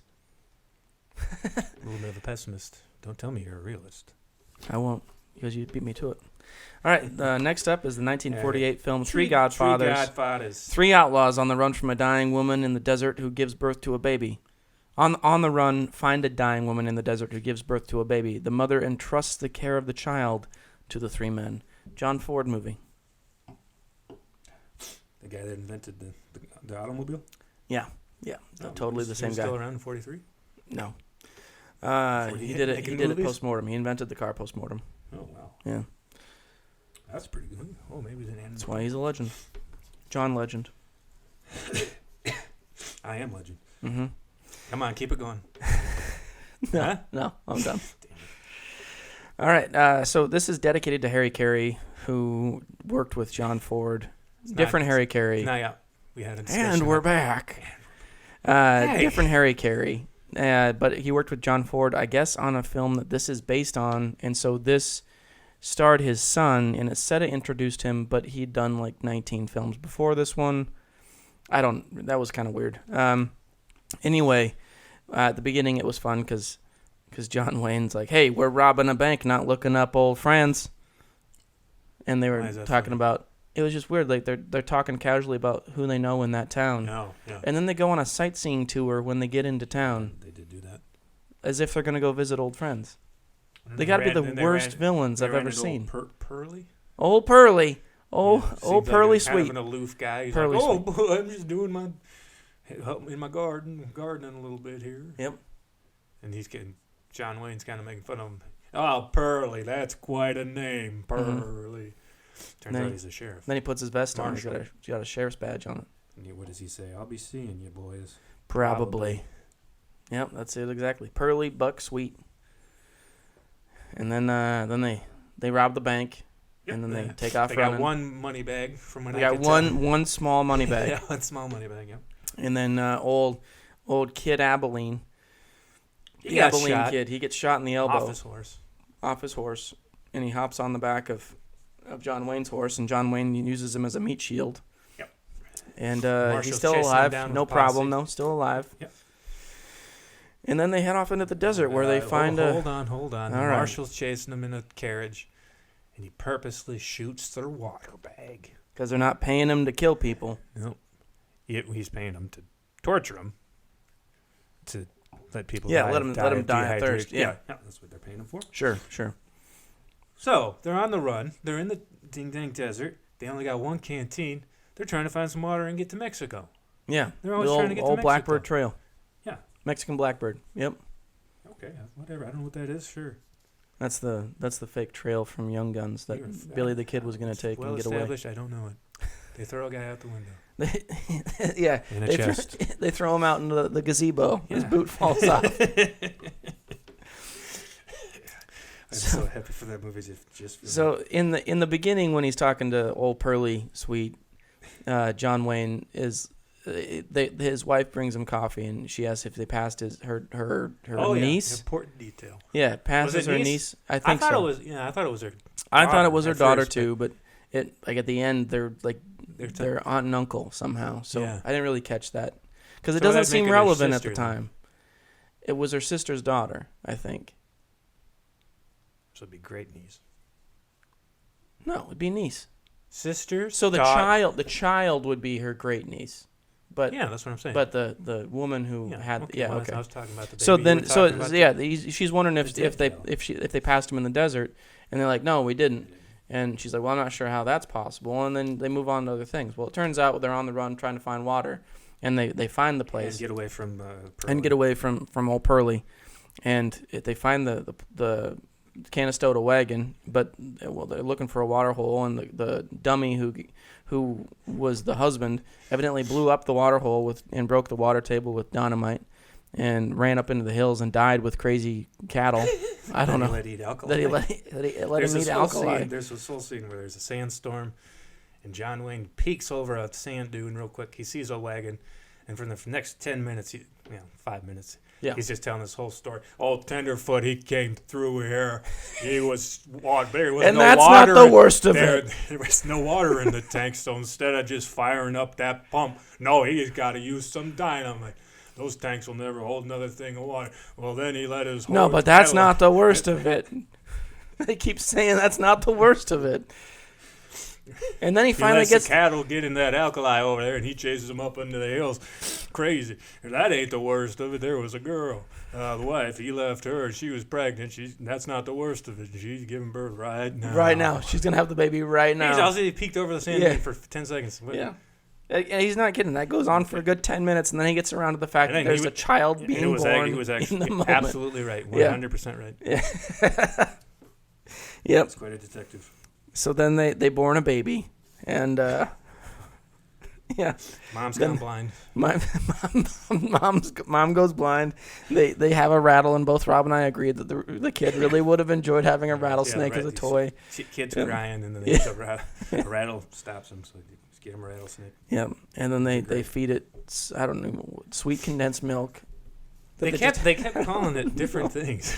Speaker 3: A little bit of a pessimist. Don't tell me you're a realist.
Speaker 2: I won't, because you beat me to it. All right, next up is the 1948 film Three Godfathers.
Speaker 3: Three Godfathers.
Speaker 2: 3 outlaws on the run from a dying woman in the desert who gives birth to a baby. On the run, find a dying woman in the desert who gives birth to a baby. The mother entrusts the care of the child to the 3 men. John Ford movie.
Speaker 3: The guy that invented the automobile?
Speaker 2: Yeah, totally the same
Speaker 3: He was
Speaker 2: guy.
Speaker 3: still around in 43?
Speaker 2: No.
Speaker 3: He
Speaker 2: He did it.
Speaker 3: making
Speaker 2: He did it
Speaker 3: movies?
Speaker 2: post-mortem. He invented the car post-mortem.
Speaker 3: Oh, wow.
Speaker 2: Yeah,
Speaker 3: That's pretty good. Oh, maybe it's an animal.
Speaker 2: that's why he's a legend. John Legend.
Speaker 3: I am legend.
Speaker 2: Mm-hmm.
Speaker 3: Come on, keep it going.
Speaker 2: No, no, I'm done. All right, so this is dedicated to Harry Carey, who worked with John Ford. Different Harry Carey.
Speaker 3: Now, yeah, we had a discussion.
Speaker 2: And we're back. Different Harry Carey. But he worked with John Ford, I guess, on a film that this is based on. And so this starred his son, and it said it introduced him, but he'd done like 19 films before this one. That was kind of weird. Anyway, at the beginning it was fun because John Wayne's like, hey, we're robbing a bank, not looking up old friends. And they were
Speaker 3: Why is that
Speaker 2: talking
Speaker 3: funny?
Speaker 2: about, it was just weird. Like they're talking casually about who they know in that town.
Speaker 3: No, yeah.
Speaker 2: And then they go on a sightseeing tour when they get into town,
Speaker 3: They did do that.
Speaker 2: as if they're going to go visit old friends. They got to be the worst villains I've ever seen.
Speaker 3: Pearly?
Speaker 2: Old Pearly. Old
Speaker 3: Seems
Speaker 2: Pearly
Speaker 3: like kind
Speaker 2: Sweet.
Speaker 3: of an aloof guy. He's
Speaker 2: Pearly
Speaker 3: like, oh, boy, I'm just doing my gardening a little bit here.
Speaker 2: Yep.
Speaker 3: And he's getting, John Wayne's kind of making fun of him. Oh, Pearly, that's quite a name, Pearly. Turns out he's a sheriff.
Speaker 2: Then he puts his vest on.
Speaker 3: Marshal.
Speaker 2: He's got a sheriff's badge on it.
Speaker 3: And what does he say? I'll be seeing you, boys.
Speaker 2: Probably. Yep, that's it exactly. Pearly, Buck, Sweet. And then they rob the bank, and then they take off running.
Speaker 3: They got one money bag from when
Speaker 2: They got one small money bag.
Speaker 3: Yeah, one small money bag, yeah.
Speaker 2: And then old Kid Abilene.
Speaker 3: He got
Speaker 2: Abilene
Speaker 3: shot.
Speaker 2: kid, he gets shot in the elbow.
Speaker 3: Off his horse.
Speaker 2: And he hops on the back of John Wayne's horse, and John Wayne uses him as a meat shield.
Speaker 3: Yep.
Speaker 2: And he's still alive. No problem, though. Still alive.
Speaker 3: Yep.
Speaker 2: And then they head off into the desert where they find
Speaker 3: Hold on.
Speaker 2: All
Speaker 3: The
Speaker 2: right.
Speaker 3: marshal's chasing them in a carriage, and he purposely shoots their water bag.
Speaker 2: Because they're not paying him to kill people.
Speaker 3: Nope. He's paying them to torture them, to let people
Speaker 2: Yeah,
Speaker 3: die.
Speaker 2: let them die of thirst. Yeah,
Speaker 3: that's what they're paying them for.
Speaker 2: Sure.
Speaker 3: So they're on the run. They're in the ding-dang desert. They only got one canteen. They're trying to find some water and get to Mexico.
Speaker 2: Yeah.
Speaker 3: They're always
Speaker 2: the
Speaker 3: trying to get to
Speaker 2: old
Speaker 3: Mexico.
Speaker 2: Blackbird Trail.
Speaker 3: Yeah.
Speaker 2: Mexican Blackbird. Yep.
Speaker 3: Okay, whatever. I don't know what that is. Sure.
Speaker 2: That's the fake trail from Young Guns that Billy the Kid was going to take and get away.
Speaker 3: Well established. I don't know it. They throw a guy out the window.
Speaker 2: Yeah.
Speaker 3: In a chest.
Speaker 2: They throw him out into the gazebo.
Speaker 3: Yeah.
Speaker 2: His boot falls off.
Speaker 3: I'm so happy for that movie.
Speaker 2: So in the beginning, when he's talking to old Pearly Sweet, John Wayne is his wife brings him coffee, and she asks if they passed her niece.
Speaker 3: Important detail.
Speaker 2: Yeah, passes her niece. I
Speaker 3: thought
Speaker 2: so.
Speaker 3: it was. Yeah, I thought it was her.
Speaker 2: I thought it was her daughter
Speaker 3: first,
Speaker 2: too, but it at the end they're their aunt and uncle somehow. So
Speaker 3: Yeah.
Speaker 2: I didn't really catch that because it
Speaker 3: So
Speaker 2: doesn't
Speaker 3: that'd
Speaker 2: seem
Speaker 3: make it her
Speaker 2: relevant at
Speaker 3: sister,
Speaker 2: the
Speaker 3: then.
Speaker 2: time. It was her sister's daughter, I think.
Speaker 3: So it'd be great niece.
Speaker 2: No, it'd be niece.
Speaker 3: Sister.
Speaker 2: So the child would be her great niece, but
Speaker 3: Yeah, that's what I'm saying.
Speaker 2: but the woman who had
Speaker 3: well,
Speaker 2: okay.
Speaker 3: I was talking about the baby.
Speaker 2: So
Speaker 3: You
Speaker 2: then
Speaker 3: were talking about
Speaker 2: she's wondering if
Speaker 3: the
Speaker 2: they
Speaker 3: detail.
Speaker 2: if they passed him in the desert, and they're like, no, we didn't. And she's like, well, I'm not sure how that's possible. And then they move on to other things. Well, it turns out they're on the run trying to find water, and they find the place
Speaker 3: and get away from
Speaker 2: and get away from old Pearly, and they find the Canastota wagon, but they're looking for a water hole, and the dummy who was the husband evidently blew up the water hole and broke the water table with dynamite, and ran up into the hills and died with crazy cattle. I don't know.
Speaker 3: Let eat alcohol.
Speaker 2: That he let him eat alkali.
Speaker 3: There's this whole scene where there's a sandstorm, and John Wayne peeks over a sand dune real quick. He sees a wagon, and for the next 10 minutes, 5 minutes, he's just telling this whole story. Oh, Tenderfoot, he came through here. He was water. There was
Speaker 2: And
Speaker 3: no
Speaker 2: that's
Speaker 3: water
Speaker 2: not the worst of it.
Speaker 3: There was no water in the tank, so instead of just firing up that pump, no, he's got to use some dynamite. Those tanks will never hold another thing of water. Well, then he let his horse.
Speaker 2: No, but that's not the worst of it. They keep saying that's not the worst of it. And then he finally gets
Speaker 3: the cattle get in that alkali over there, and he chases them up into the hills. Crazy. And that ain't the worst of it. There was a girl, the wife. He left her. She was pregnant. That's not the worst of it. She's giving birth right now.
Speaker 2: Right now. She's going to have the baby right now.
Speaker 3: He peeked over the sand dune for 10 seconds.
Speaker 2: Yeah. And he's not kidding. That goes on for a good 10 minutes, and then he gets around to the fact that there's a child being born
Speaker 3: He was actually
Speaker 2: in the moment.
Speaker 3: absolutely right. 100% right.
Speaker 2: Yeah. Yep.
Speaker 3: He's quite a detective.
Speaker 2: So then they born a baby, and yeah.
Speaker 3: Mom's gone blind.
Speaker 2: Mom goes blind. They have a rattle, and both Rob and I agreed that the kid really would have enjoyed having a rattlesnake as a toy.
Speaker 3: Kids crying, and then a rattle stops them, so just get him a rattlesnake.
Speaker 2: Yeah, and then they feed it, I don't know, sweet condensed milk.
Speaker 3: They kept calling it different things.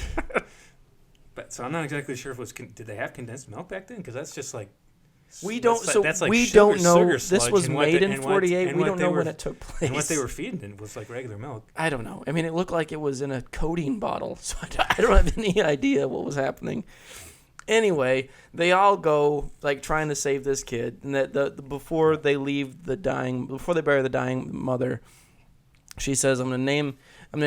Speaker 3: But so I'm not exactly sure if it was. Did they have condensed milk back then? Because that's just like.
Speaker 2: We don't.
Speaker 3: That's like
Speaker 2: we
Speaker 3: sugar,
Speaker 2: don't know.
Speaker 3: sugar
Speaker 2: This was made in '48. We don't know when it took place.
Speaker 3: And what they were feeding it was like regular milk.
Speaker 2: I don't know. I mean, it looked like it was in a codeine bottle, so I don't have any idea what was happening. Anyway, they all go like trying to save this kid, and that before they bury the dying mother, she says, "I'm gonna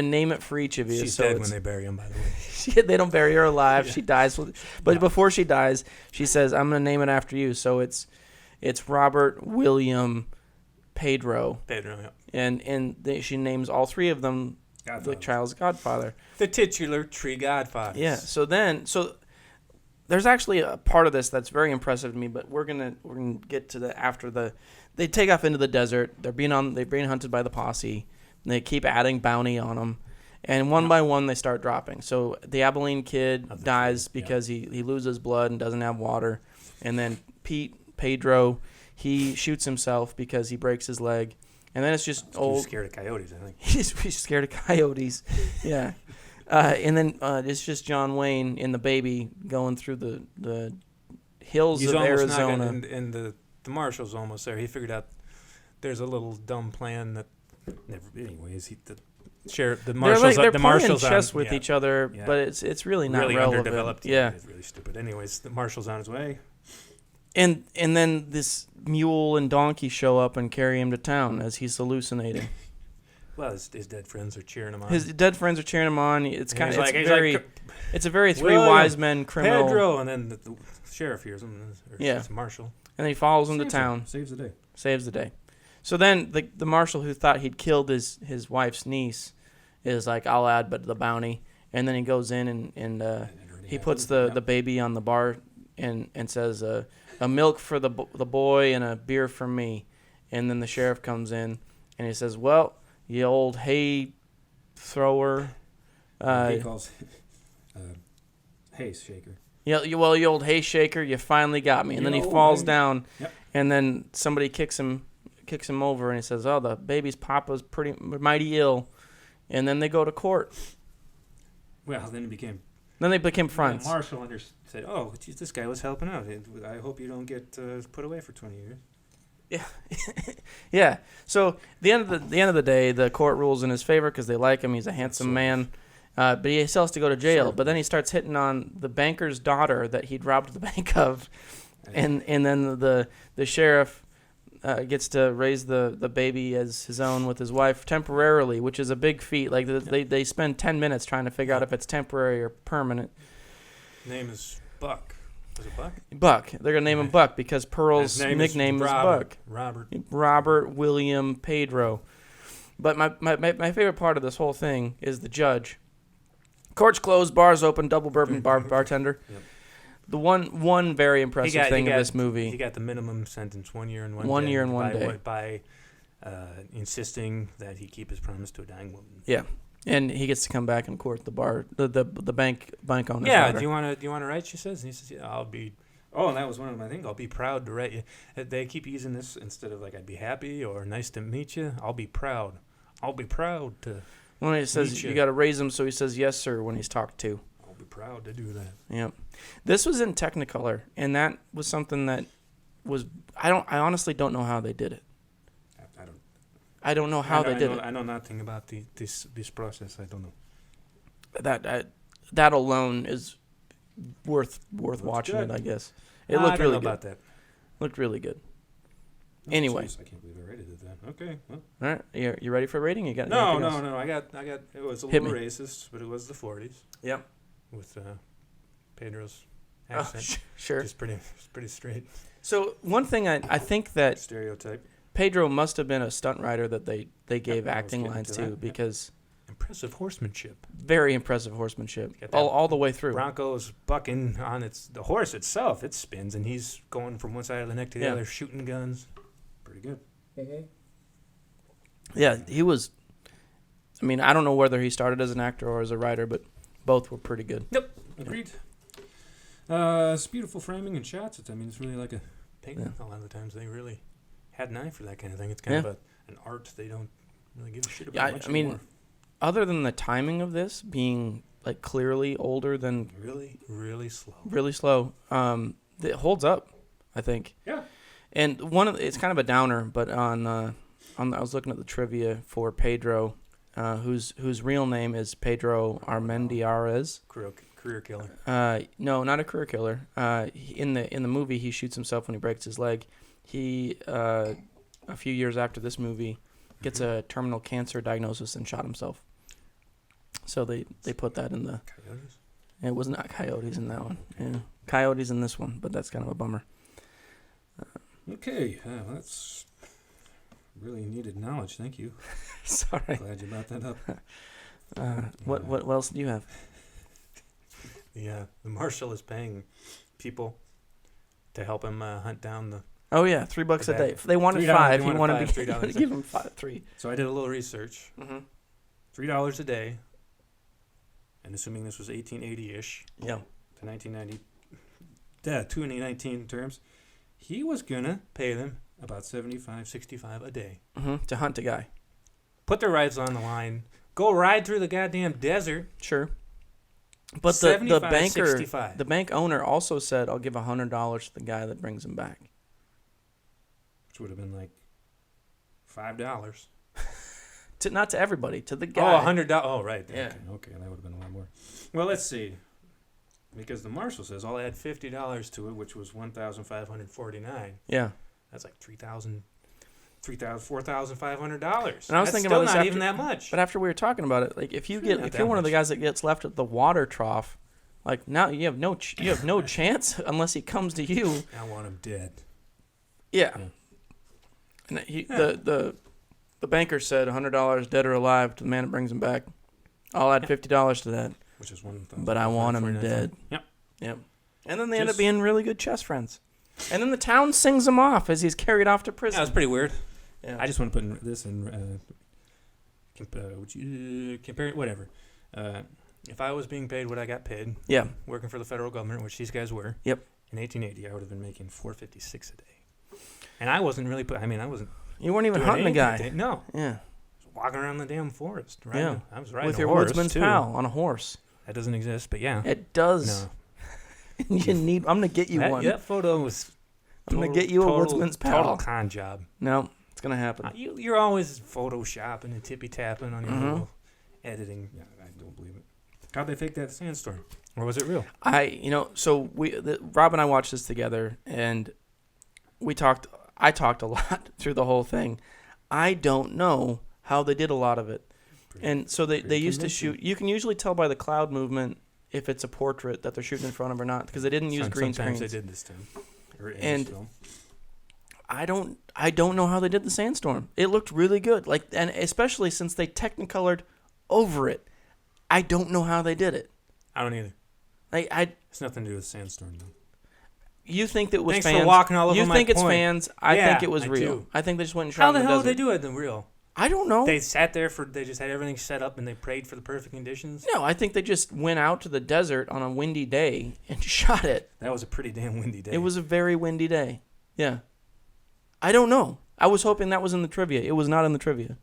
Speaker 2: name it for each of you."
Speaker 3: She's dead when they bury him, by the way.
Speaker 2: They don't bury her alive. Yeah. She dies but
Speaker 3: yeah.
Speaker 2: Before she dies, she says, "I'm gonna name it after you." So it's Robert, William, Pedro.
Speaker 3: Pedro, yeah.
Speaker 2: And she names all three of them the child's godfather.
Speaker 3: The titular tree godfather.
Speaker 2: Yeah. So there's actually a part of this that's very impressive to me, but we're gonna get to they take off into the desert. They're being hunted by the posse. And they keep adding bounty on them, and one by one they start dropping. So the Abilene kid dies because he loses blood and doesn't have water, and then Pedro, he shoots himself because he breaks his leg, and then it's just
Speaker 3: He's scared of coyotes, I think.
Speaker 2: He's scared of coyotes, yeah. And then it's just John Wayne and the baby going through the hills of Arizona.
Speaker 3: And the marshal's almost there. He figured out there's a little dumb plan that never. Anyways, the marshals.
Speaker 2: They're
Speaker 3: the
Speaker 2: playing
Speaker 3: marshals
Speaker 2: chess with each other, but it's really not relevant.
Speaker 3: Underdeveloped.
Speaker 2: Yeah,
Speaker 3: it's really stupid. Anyways, the marshal's on his way.
Speaker 2: And then this mule and donkey show up and carry him to town as he's hallucinating.
Speaker 3: Well, his dead friends are cheering him on.
Speaker 2: His dead friends are cheering him on. It's kind of it's a very Three
Speaker 3: William,
Speaker 2: Wise Men criminal.
Speaker 3: Pedro, and then the sheriff hears him. It's a marshal.
Speaker 2: And then he follows him to town.
Speaker 3: Saves the day.
Speaker 2: Saves the day. So then the marshal who thought he'd killed his wife's niece is like, I'll add but the bounty. And then he goes in and he puts the baby on the bar and says, a milk for the boy and a beer for me. And then the sheriff comes in and he says, well, you old hay thrower.
Speaker 3: He calls hay shaker.
Speaker 2: Yeah, you old hay shaker, you finally got me. And then he falls down, and then somebody kicks him over, and he says, oh, the baby's papa's mighty ill. And then they go to court.
Speaker 3: Well, then
Speaker 2: they became friends.
Speaker 3: The marshal said, oh, geez, this guy was helping out. I hope you don't get put away for 20 years.
Speaker 2: Yeah. Yeah. So the end of the day, the court rules in his favor because they like him. He's a handsome man. But he still has to go to jail. But then he starts hitting on the banker's daughter that he'd robbed the bank of. And then the sheriff gets to raise the baby as his own with his wife temporarily, which is a big feat. Like they spend 10 minutes trying to figure out if it's temporary or permanent.
Speaker 3: Name is Buck. Was it Buck?
Speaker 2: Buck. They're going to name him Buck because Pearl's nickname is Buck. Robert William Pedro. But my favorite part of this whole thing is the judge. Court's closed, bars open, double bourbon bartender. Yep. The one very impressive thing of this movie.
Speaker 3: He got the minimum sentence, 1 year and 1 day.
Speaker 2: 1 year and 1 day.
Speaker 3: By insisting that he keep his promise to a dying woman.
Speaker 2: Yeah. And he gets to come back and court the bank owner.
Speaker 3: Yeah, do you want to write? She says, and he says, yeah, I'll be. Oh, and that was one of my things. I'll be proud to write you. They keep using this instead of like I'd be happy or nice to meet you. I'll be proud. I'll be proud to.
Speaker 2: When he says you got to raise him, so he says yes, sir, when he's talked to.
Speaker 3: I'll be proud to do that.
Speaker 2: Yep. This was in Technicolor, and that was something that was. I honestly don't know how they did it. I don't know how they did it.
Speaker 3: I know nothing about this process. I don't
Speaker 2: know. That alone is worth watching it. I guess it looked really good.
Speaker 3: About that.
Speaker 2: Looked really good. Anyway,
Speaker 3: I can't believe I rated it that. Okay. Well.
Speaker 2: All right. You ready for rating? You got
Speaker 3: no. I got. It was a little racist, but it was the 40s.
Speaker 2: Yep.
Speaker 3: With Pedro's accent.
Speaker 2: Sure.
Speaker 3: Just pretty straight.
Speaker 2: So one thing I think that
Speaker 3: stereotype.
Speaker 2: Pedro must have been a stunt rider that they gave acting lines to because
Speaker 3: impressive horsemanship.
Speaker 2: Very impressive horsemanship. All the way through.
Speaker 3: Bronco's bucking on the horse itself. It spins and he's going from one side of the neck to the other, shooting guns. Pretty good.
Speaker 2: Mm-hmm. Yeah, he was. I mean, I don't know whether he started as an actor or as a writer, but both were pretty good.
Speaker 3: Yep, agreed. It's beautiful framing and shots. It's really like a painting. A lot of the times they really had an eye for that kind of thing. It's kind of an art they don't really give a shit about much anymore.
Speaker 2: Other than the timing of this being like clearly older than
Speaker 3: really slow,
Speaker 2: it holds up, I think.
Speaker 3: Yeah.
Speaker 2: And it's kind of a downer, but I was looking at the trivia for Pedro, whose real name is Pedro Armendariz.
Speaker 3: Career killer.
Speaker 2: No, not a career killer. In the movie, he shoots himself when he breaks his leg. He, a few years after this movie, gets a terminal cancer diagnosis and shot himself. So they put that in the...
Speaker 3: Coyotes?
Speaker 2: It was not coyotes in that one. Yeah. Coyotes in this one, but that's kind of a bummer.
Speaker 3: Okay, that's really needed knowledge. Thank you.
Speaker 2: Sorry.
Speaker 3: Glad you brought that up.
Speaker 2: What else do you have?
Speaker 3: The marshal is paying people to help him hunt down the.
Speaker 2: Oh yeah, $3 a day. If they wanted
Speaker 3: $3,
Speaker 2: $5,
Speaker 3: they
Speaker 2: he wanted
Speaker 3: wanted
Speaker 2: to
Speaker 3: $5,
Speaker 2: give him $3.
Speaker 3: So I did a little research.
Speaker 2: Mm-hmm.
Speaker 3: $3 a day, and assuming this was 1880-ish.
Speaker 2: Yeah.
Speaker 3: To 1990. 2019 terms, he was gonna pay them about $75-$65 a day
Speaker 2: To hunt a guy.
Speaker 3: Put their lives on the line. Go ride through the goddamn desert.
Speaker 2: Sure. But the banker,
Speaker 3: 65.
Speaker 2: the bank owner also said, "I'll give $100 to the guy that brings him back."
Speaker 3: Which would have been like $5.
Speaker 2: Not to everybody, to the guy.
Speaker 3: Oh, $100. Oh, right.
Speaker 2: Yeah.
Speaker 3: Okay, that would have been a lot more. Well, let's see. Because the marshal says I'll add $50 to it, which was $1,549.
Speaker 2: Yeah.
Speaker 3: That's like $4,500.
Speaker 2: And I was
Speaker 3: That's
Speaker 2: thinking
Speaker 3: still
Speaker 2: about this
Speaker 3: not
Speaker 2: after,
Speaker 3: even that much.
Speaker 2: But after we were talking about it, like if you're one of the
Speaker 3: much.
Speaker 2: guys that gets left at the water trough, like now you have no chance unless he comes to you.
Speaker 3: I want him dead.
Speaker 2: Yeah. And the banker said $100 dead or alive to the man that brings him back. I'll add $50 to that.
Speaker 3: Which is one.
Speaker 2: But I want him dead.
Speaker 3: Yep.
Speaker 2: And then they end up being really good chess friends. And then the town sings him off as he's carried off to prison.
Speaker 3: That was pretty weird.
Speaker 2: Yeah.
Speaker 3: I just want to put this in. Compare whatever. If I was being paid what I got paid, working for the federal government, which these guys were,
Speaker 2: Yep.
Speaker 3: in 1880, I would have been making $4.56 a day, and I wasn't really. I wasn't.
Speaker 2: You weren't even
Speaker 3: doing
Speaker 2: hunting a guy.
Speaker 3: anything. No.
Speaker 2: Yeah.
Speaker 3: I was walking around the damn forest. Riding,
Speaker 2: Yeah.
Speaker 3: I was riding
Speaker 2: with
Speaker 3: a
Speaker 2: your
Speaker 3: horse,
Speaker 2: woodsman's
Speaker 3: too.
Speaker 2: pal on a horse.
Speaker 3: That doesn't exist, but yeah.
Speaker 2: It does.
Speaker 3: No.
Speaker 2: I'm gonna get you one.
Speaker 3: That photo was.
Speaker 2: I'm gonna get you a woodsman's pal.
Speaker 3: Total con job.
Speaker 2: No, it's gonna happen.
Speaker 3: You're always photoshopping and tippy tapping on your little editing. Yeah, I don't believe it. How'd they fake that sandstorm? Or was it real?
Speaker 2: So Rob and I watched this together, and I talked a lot through the whole thing. I don't know how they did a lot of it. And so they used to shoot. You can usually tell by the cloud movement if it's a portrait that they're shooting in front of or not, because they didn't use green screens.
Speaker 3: Sometimes they did this time.
Speaker 2: And I don't know how they did the sandstorm. It looked really good. And especially since they technicolored over it. I don't know how they did it.
Speaker 3: I don't either. It's nothing to do with sandstorm though.
Speaker 2: You think that was
Speaker 3: Thanks
Speaker 2: fans?
Speaker 3: For walking all over
Speaker 2: you
Speaker 3: my
Speaker 2: think it's
Speaker 3: point.
Speaker 2: fans? I think it was
Speaker 3: I
Speaker 2: real.
Speaker 3: do.
Speaker 2: I think they just went and shot
Speaker 3: How
Speaker 2: in
Speaker 3: the hell
Speaker 2: desert.
Speaker 3: did they do it in real?
Speaker 2: I don't know.
Speaker 3: They sat there they just had everything set up and they prayed for the perfect conditions?
Speaker 2: No, I think they just went out to the desert on a windy day and shot it.
Speaker 3: That was a pretty damn windy day.
Speaker 2: It was a very windy day. Yeah. I don't know. I was hoping that was in the trivia. It was not in the trivia.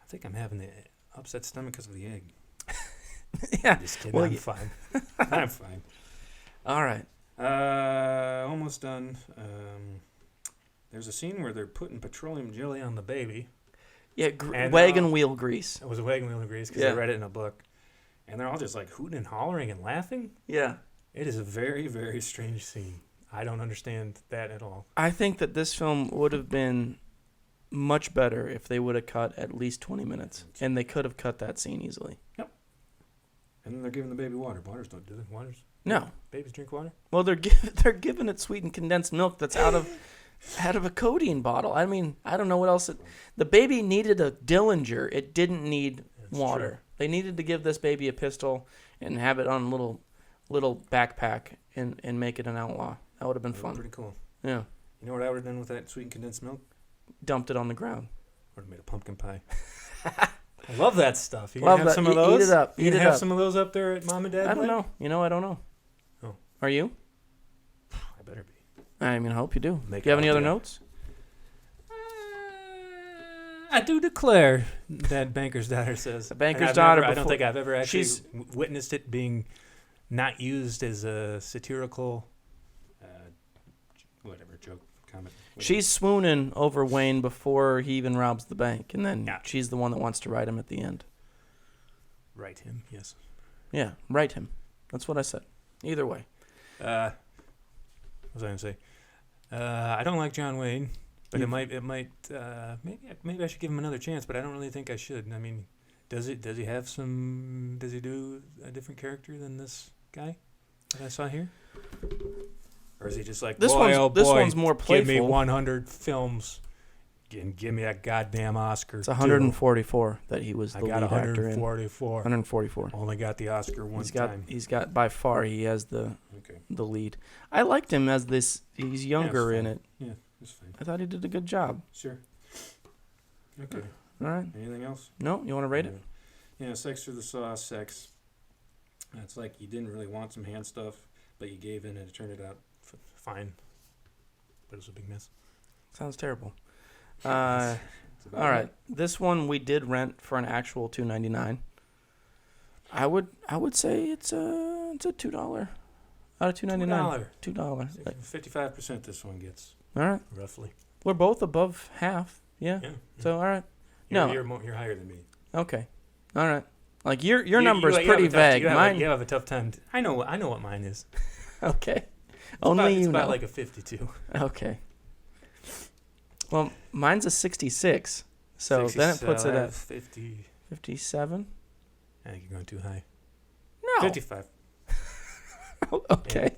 Speaker 3: I think I'm having the upset stomach because of the egg.
Speaker 2: Yeah.
Speaker 3: Just kidding. I'm fine. I'm fine.
Speaker 2: All right.
Speaker 3: Almost done. There's a scene where they're putting petroleum jelly on the baby.
Speaker 2: Yeah, wagon wheel grease.
Speaker 3: It was a wagon wheel grease because I read it in a book. And they're all just like hooting and hollering and laughing.
Speaker 2: Yeah.
Speaker 3: It is a very, very strange scene. I don't understand that at all.
Speaker 2: I think that this film would have been much better if they would have cut at least 20 minutes. And they could have cut that scene easily.
Speaker 3: Yep. And then they're giving the baby water. Waters don't do they? Waters?
Speaker 2: No.
Speaker 3: Babies drink water?
Speaker 2: Well, they're giving it sweetened condensed milk that's out of a codeine bottle. I mean, I don't know what else. The baby needed a Dillinger. It didn't need water.
Speaker 3: True.
Speaker 2: They needed to give this baby a pistol and have it on a little backpack and make it an outlaw. That would have been fun.
Speaker 3: Pretty cool.
Speaker 2: Yeah.
Speaker 3: You know what I would have done with that sweetened condensed milk?
Speaker 2: Dumped it on the ground.
Speaker 3: Would have made a pumpkin pie. I love that stuff. You
Speaker 2: Love
Speaker 3: have
Speaker 2: that.
Speaker 3: some of those?
Speaker 2: Eat it up.
Speaker 3: You have some of those up there at Mom and Dad's?
Speaker 2: I don't know. I don't know.
Speaker 3: Oh.
Speaker 2: Are you?
Speaker 3: I better be.
Speaker 2: I hope you do. Do you have any other notes?
Speaker 3: I do declare, that banker's daughter says.
Speaker 2: The banker's daughter.
Speaker 3: I don't think I've ever actually witnessed it being not used as a satirical, joke, comment. Whatever.
Speaker 2: She's swooning over Wayne before he even robs the bank, and then she's the one that wants to write him at the end.
Speaker 3: Write him, yes.
Speaker 2: Yeah, write him. That's what I said. Either way.
Speaker 3: What was I going to say? I don't like John Wayne, but it might. Maybe I should give him another chance, but I don't really think I should. I mean, does he do a different character than this guy that I saw here? Or is he just like,
Speaker 2: this one's more playful.
Speaker 3: Give me 100 films. And give me that goddamn Oscar.
Speaker 2: It's 144 that he was the lead actor in.
Speaker 3: 144.
Speaker 2: 144.
Speaker 3: Only got the Oscar one time.
Speaker 2: He's got by far he has the lead. I liked him as this. He's younger in it.
Speaker 3: Yeah, that's fine.
Speaker 2: I thought he did a good job.
Speaker 3: Sure. Okay.
Speaker 2: All right.
Speaker 3: Anything else?
Speaker 2: No, you want to rate it?
Speaker 3: Yeah, sex for the sauce, sex. It's like you didn't really want some hand stuff, but you gave in and it turned out fine. But it was a big miss.
Speaker 2: Sounds terrible. All right. This one we did rent for an actual $2.99. I would say it's a $2 out of $2.99. $2.
Speaker 3: 55% this one gets.
Speaker 2: All right.
Speaker 3: Roughly.
Speaker 2: We're both above half. Yeah. So all right.
Speaker 3: You're higher than me.
Speaker 2: Okay. All right. Like your number is pretty vague. Mine.
Speaker 3: You have a tough time. I know what mine is.
Speaker 2: Okay.
Speaker 3: It's about like a 52.
Speaker 2: Okay. Well, mine's a 66, so then it puts it at
Speaker 3: 50.
Speaker 2: 57.
Speaker 3: I think you're going too high.
Speaker 2: No.
Speaker 3: 55.
Speaker 2: Okay.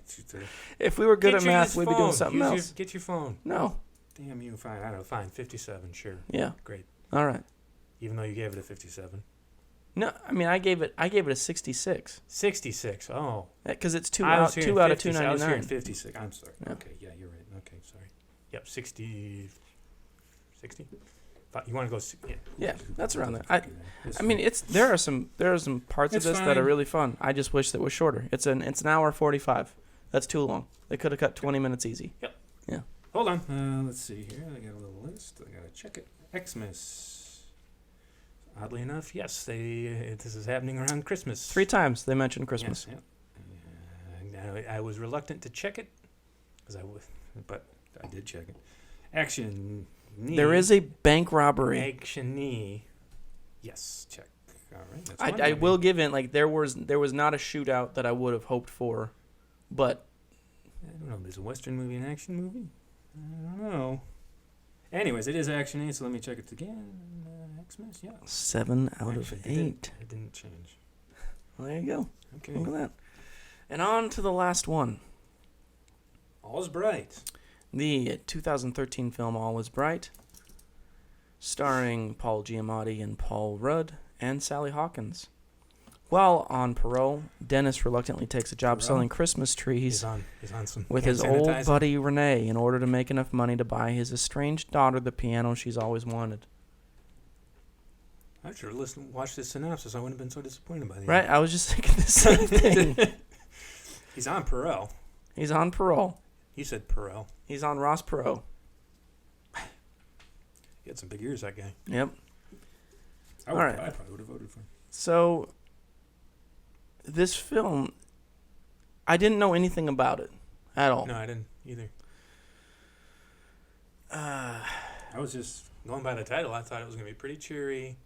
Speaker 2: If we were good at math, we'd be doing something else.
Speaker 3: Get your phone.
Speaker 2: No.
Speaker 3: Damn you, fine. I don't know, fine. 57, sure.
Speaker 2: Yeah.
Speaker 3: Great.
Speaker 2: All right.
Speaker 3: Even though you gave it a 57.
Speaker 2: No, I mean I gave it a 66.
Speaker 3: 66. Oh.
Speaker 2: Because it's two out of $2.99.
Speaker 3: I was hearing 56. I'm sorry.
Speaker 2: Yeah.
Speaker 3: Okay. Yeah, you're right. Okay. Sorry. Yep. 60. 60. You want to go?
Speaker 2: Yeah, that's around there. I mean, there are some parts of this that are really fun. I just wish that was shorter. It's an hour 45. That's too long. They could have cut 20 minutes easy.
Speaker 3: Yep.
Speaker 2: Yeah.
Speaker 3: Hold on. Let's see here. I got a little list. I gotta check it. Xmas. Oddly enough, yes, this is happening around Christmas.
Speaker 2: 3 times they mentioned Christmas.
Speaker 3: Yes, yeah. I was reluctant to check it, but I did check it. Action.
Speaker 2: There is a bank robbery.
Speaker 3: Action-y. Yes, check. All right.
Speaker 2: I will give in, like, there was not a shootout that I would have hoped for, but
Speaker 3: I don't know. There's a Western movie, an action movie? I don't know. Anyways, it is action-y, so let me check it again. Xmas, yeah.
Speaker 2: 7 out of 8.
Speaker 3: It didn't change.
Speaker 2: Well, there you go.
Speaker 3: Okay.
Speaker 2: Look at that. And on to the last one.
Speaker 3: All's Bright.
Speaker 2: The 2013 film All Is Bright, starring Paul Giamatti and Paul Rudd and Sally Hawkins. While on parole, Dennis reluctantly takes a job selling Christmas trees
Speaker 3: he's on some
Speaker 2: with his old buddy Renee in order to make enough money to buy his estranged daughter the piano she's always wanted.
Speaker 3: I should have watched this synopsis. I wouldn't have been so disappointed by the end.
Speaker 2: Right? I was just thinking the same thing.
Speaker 3: He's on parole.
Speaker 2: He's on parole.
Speaker 3: You said Perot.
Speaker 2: He's on Ross Perot.
Speaker 3: He had some big ears, that guy.
Speaker 2: Yep.
Speaker 3: I probably would have voted for him.
Speaker 2: So, this film, I didn't know anything about it at all.
Speaker 3: No, I didn't either. I was just going by the title. I thought it was going to be pretty cheery,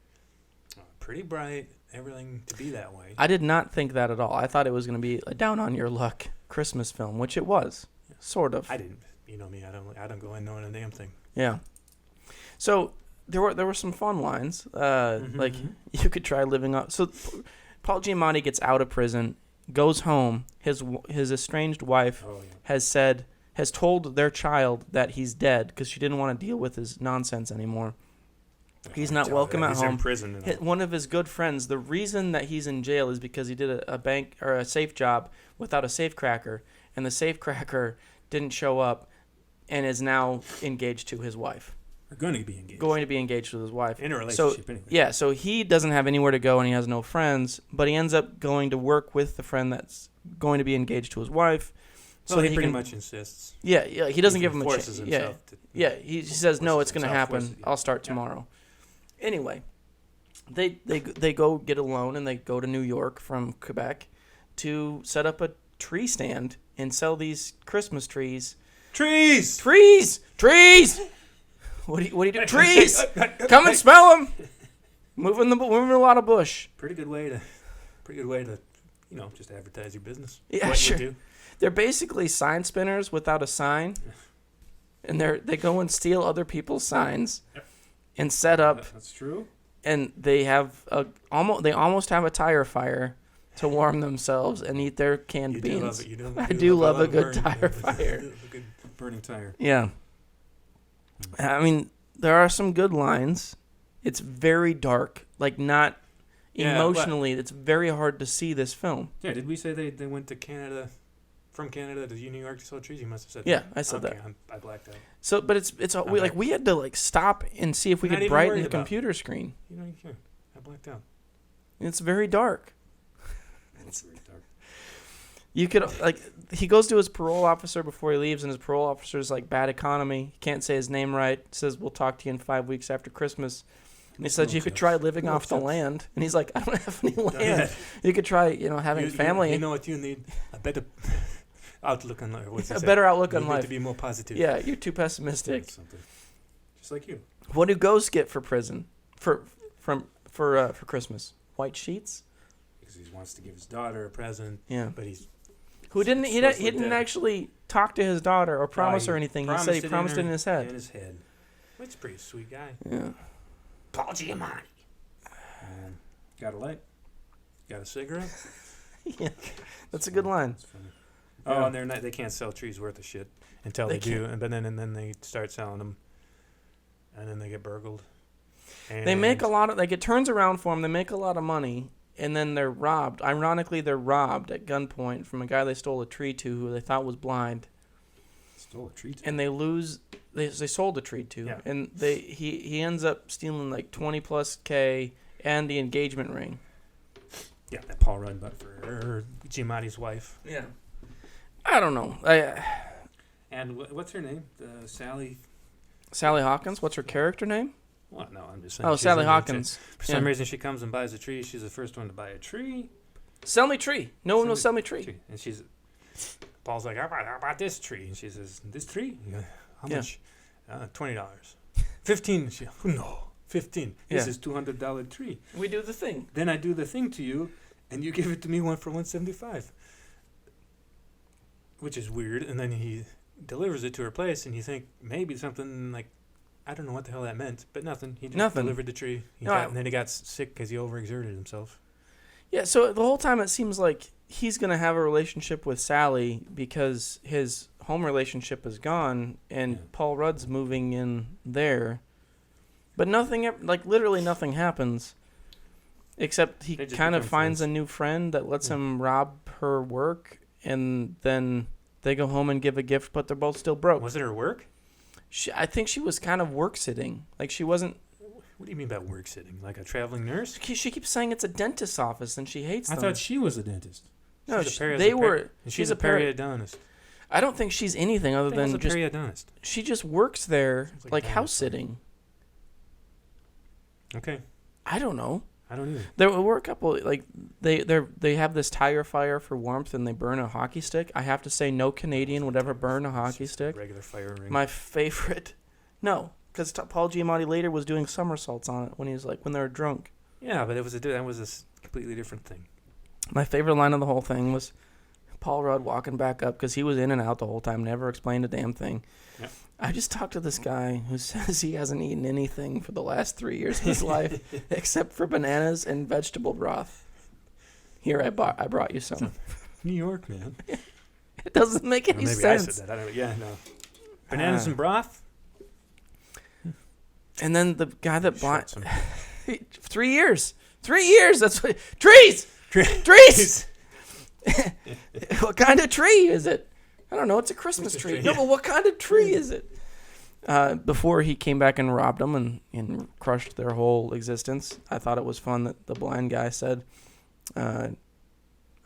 Speaker 3: pretty bright, everything to be that way.
Speaker 2: I did not think that at all. I thought it was going to be a down-on-your-luck Christmas film, which it was. Sort of.
Speaker 3: I didn't. You know me. I don't go in knowing a damn thing.
Speaker 2: Yeah. So there were some fun lines. Like you could try living up. So Paul Giamatti gets out of prison, goes home. His estranged wife has told their child that he's dead because she didn't want to deal with his nonsense anymore. He's not welcome at home.
Speaker 3: He's in prison.
Speaker 2: One of his good friends. The reason that he's in jail is because he did a bank or a safe job without a safecracker. And the safecracker didn't show up and is now engaged to his wife.
Speaker 3: Or going to be engaged.
Speaker 2: Going to be engaged with his wife.
Speaker 3: In a relationship anyway.
Speaker 2: Yeah, so he doesn't have anywhere to go and he has no friends, but he ends up going to work with the friend that's going to be engaged to his wife.
Speaker 3: So he pretty much insists.
Speaker 2: Yeah, he doesn't give him a chance.
Speaker 3: Yeah,
Speaker 2: he says, no, it's going to happen. I'll start tomorrow. Anyway, they go get a loan and they go to New York from Quebec to set up a tree stand and sell these Christmas trees.
Speaker 3: Trees!
Speaker 2: What do you do? Trees! Come and smell them. Moving a lot of bush.
Speaker 3: Pretty good way to, just advertise your business.
Speaker 2: Yeah, sure. You do. They're basically sign spinners without a sign, and they go and steal other people's signs, and set up.
Speaker 3: That's true.
Speaker 2: And they have almost have a tire fire to warm themselves and eat their canned beans. I do love a good tire fire.
Speaker 3: A good burning tire.
Speaker 2: Yeah. I mean, there are some good lines. It's very dark. Like, not emotionally. It's very hard to see this film.
Speaker 3: Yeah, did we say they went to Canada, from Canada to New York to sell trees? You must have said
Speaker 2: Yeah,
Speaker 3: that.
Speaker 2: I said that.
Speaker 3: I blacked out.
Speaker 2: So, but we had to like stop and see if we could brighten the computer screen.
Speaker 3: You know, you can. I blacked out.
Speaker 2: It's very dark.
Speaker 3: It's very dark.
Speaker 2: You could he goes to his parole officer before he leaves, and his parole officer's like, bad economy. He can't say his name right. Says, we'll talk to you in 5 weeks after Christmas. And he said, you could try living off the land. And he's like, I don't have any land. You could try, having family.
Speaker 3: You know what you need? A better outlook on life.
Speaker 2: Better outlook on
Speaker 3: you
Speaker 2: life.
Speaker 3: need to be more positive.
Speaker 2: Yeah, you're too pessimistic.
Speaker 3: Just like you.
Speaker 2: What do ghosts get for prison? For Christmas? White sheets?
Speaker 3: Because he wants to give his daughter a present.
Speaker 2: Yeah.
Speaker 3: But he
Speaker 2: didn't actually talk to his daughter or promise her anything. He said he promised it in his head.
Speaker 3: In his head. Which is a pretty sweet guy.
Speaker 2: Yeah.
Speaker 3: Paul Giamatti. Got a light? Got a cigarette?
Speaker 2: Yeah. That's a good line.
Speaker 3: That's funny. Oh, and they can't sell trees worth of shit until they do, and then they start selling them, and then they get burgled. And
Speaker 2: they make a lot of it turns around for them. They make a lot of money, and then they're robbed. Ironically, they're robbed at gunpoint from a guy they stole a tree to, who they thought was blind.
Speaker 3: Stole a tree to.
Speaker 2: And they lose. They sold a tree to, and he ends up stealing like 20+ K and the engagement ring.
Speaker 3: Yeah, that Paul Rudd, but for Giamatti's wife.
Speaker 2: Yeah. I don't know.
Speaker 3: And what's her name? Sally
Speaker 2: Hawkins? What's her character name?
Speaker 3: Well, no, I'm just saying.
Speaker 2: Oh, Sally Hawkins.
Speaker 3: For some reason, she comes and buys a tree. She's the first one to buy a tree.
Speaker 2: Sell me tree. No one will sell me tree.
Speaker 3: And Paul's like, how about this tree? And she says, this tree? Yeah. How much? $20. 15. No, 15. This is $200 tree.
Speaker 2: We do the thing.
Speaker 3: Then I do the thing to you, and you give it to me one for $175. Which is weird. And then he delivers it to her place, and you think maybe something like, I don't know what the hell that meant, but nothing. He just delivered the tree. And then he got sick because he overexerted himself.
Speaker 2: Yeah, so the whole time it seems like he's going to have a relationship with Sally because his home relationship is gone, and Paul Rudd's moving in there. But literally nothing happens, except he kind of finds a new friend that lets him rob her work, and then they go home and give a gift, but they're both still broke.
Speaker 3: Was it her work?
Speaker 2: I think she was kind of work sitting. Like, she wasn't...
Speaker 3: What do you mean by work sitting? Like a traveling nurse?
Speaker 2: She keeps saying it's a dentist's office, and she hates them.
Speaker 3: I thought she was a dentist.
Speaker 2: No,
Speaker 3: she's a periodontist.
Speaker 2: I don't think she's anything other than just...
Speaker 3: periodontist.
Speaker 2: She just works there, like house sitting.
Speaker 3: Okay.
Speaker 2: I don't know.
Speaker 3: I don't either.
Speaker 2: There were a couple, like, they have this tire fire for warmth, and they burn a hockey stick. I have to say, no Canadian would ever burn a hockey stick.
Speaker 3: Regular fire ring.
Speaker 2: My favorite... No, because Paul Giamatti later was doing somersaults on it when they were drunk.
Speaker 3: Yeah, but that was a completely different thing.
Speaker 2: My favorite line of the whole thing was Paul Rudd walking back up, because he was in and out the whole time, never explained a damn thing.
Speaker 3: Yep.
Speaker 2: I just talked to this guy who says he hasn't eaten anything for the last 3 years of his life except for bananas and vegetable broth. Here, I brought you some.
Speaker 3: New York, man.
Speaker 2: It doesn't make any sense.
Speaker 3: Maybe I said that. No. Bananas and broth? And
Speaker 2: then the guy that bought 3 years. 3 years. That's what trees. Trees. What kind of tree is it? I don't know. It's a Christmas tree. No, but what kind of tree is it? Before he came back and robbed them and crushed their whole existence, I thought it was fun that the blind guy said, "I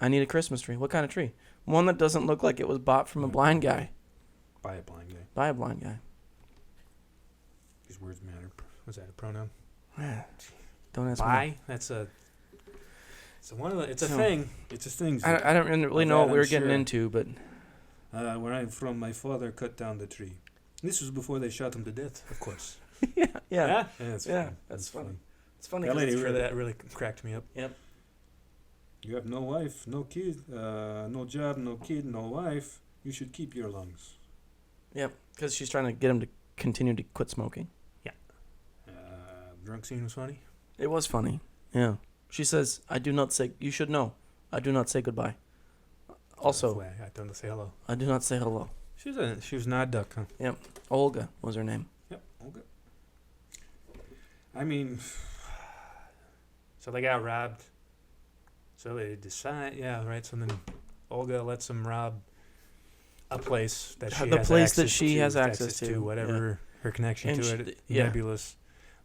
Speaker 2: need a Christmas tree. What kind of tree? One that doesn't look like it was bought from a blind guy."
Speaker 3: By a blind guy.
Speaker 2: By a blind guy.
Speaker 3: These words matter. Was that a pronoun?
Speaker 2: Don't ask
Speaker 3: me.
Speaker 2: Me.
Speaker 3: That's a... It's a thing. It's a thing.
Speaker 2: I don't really know what we were getting into, but...
Speaker 3: Where I'm from, my father cut down the tree. This was before they shot him to death, of course.
Speaker 2: Yeah?
Speaker 3: That's funny.
Speaker 2: It's funny.
Speaker 3: That lady that really cracked me up.
Speaker 2: Yep.
Speaker 3: You have no wife, no kid, no job, no kid, no wife. You should keep your lungs.
Speaker 2: Yep, because she's trying to get him to continue to quit smoking.
Speaker 3: Yeah. Drunk scene was funny?
Speaker 2: It was funny, yeah. She says, you should know, I do not say goodbye. Also,
Speaker 3: I don't say hello.
Speaker 2: I do not say hello.
Speaker 3: She was not a duck, huh?
Speaker 2: Yep. Olga was her name.
Speaker 3: Yep, Olga. I mean, so they got robbed. So they decide, yeah, right. So then Olga lets them rob a place that she has access to, whatever her connection
Speaker 2: And
Speaker 3: to it, nebulous.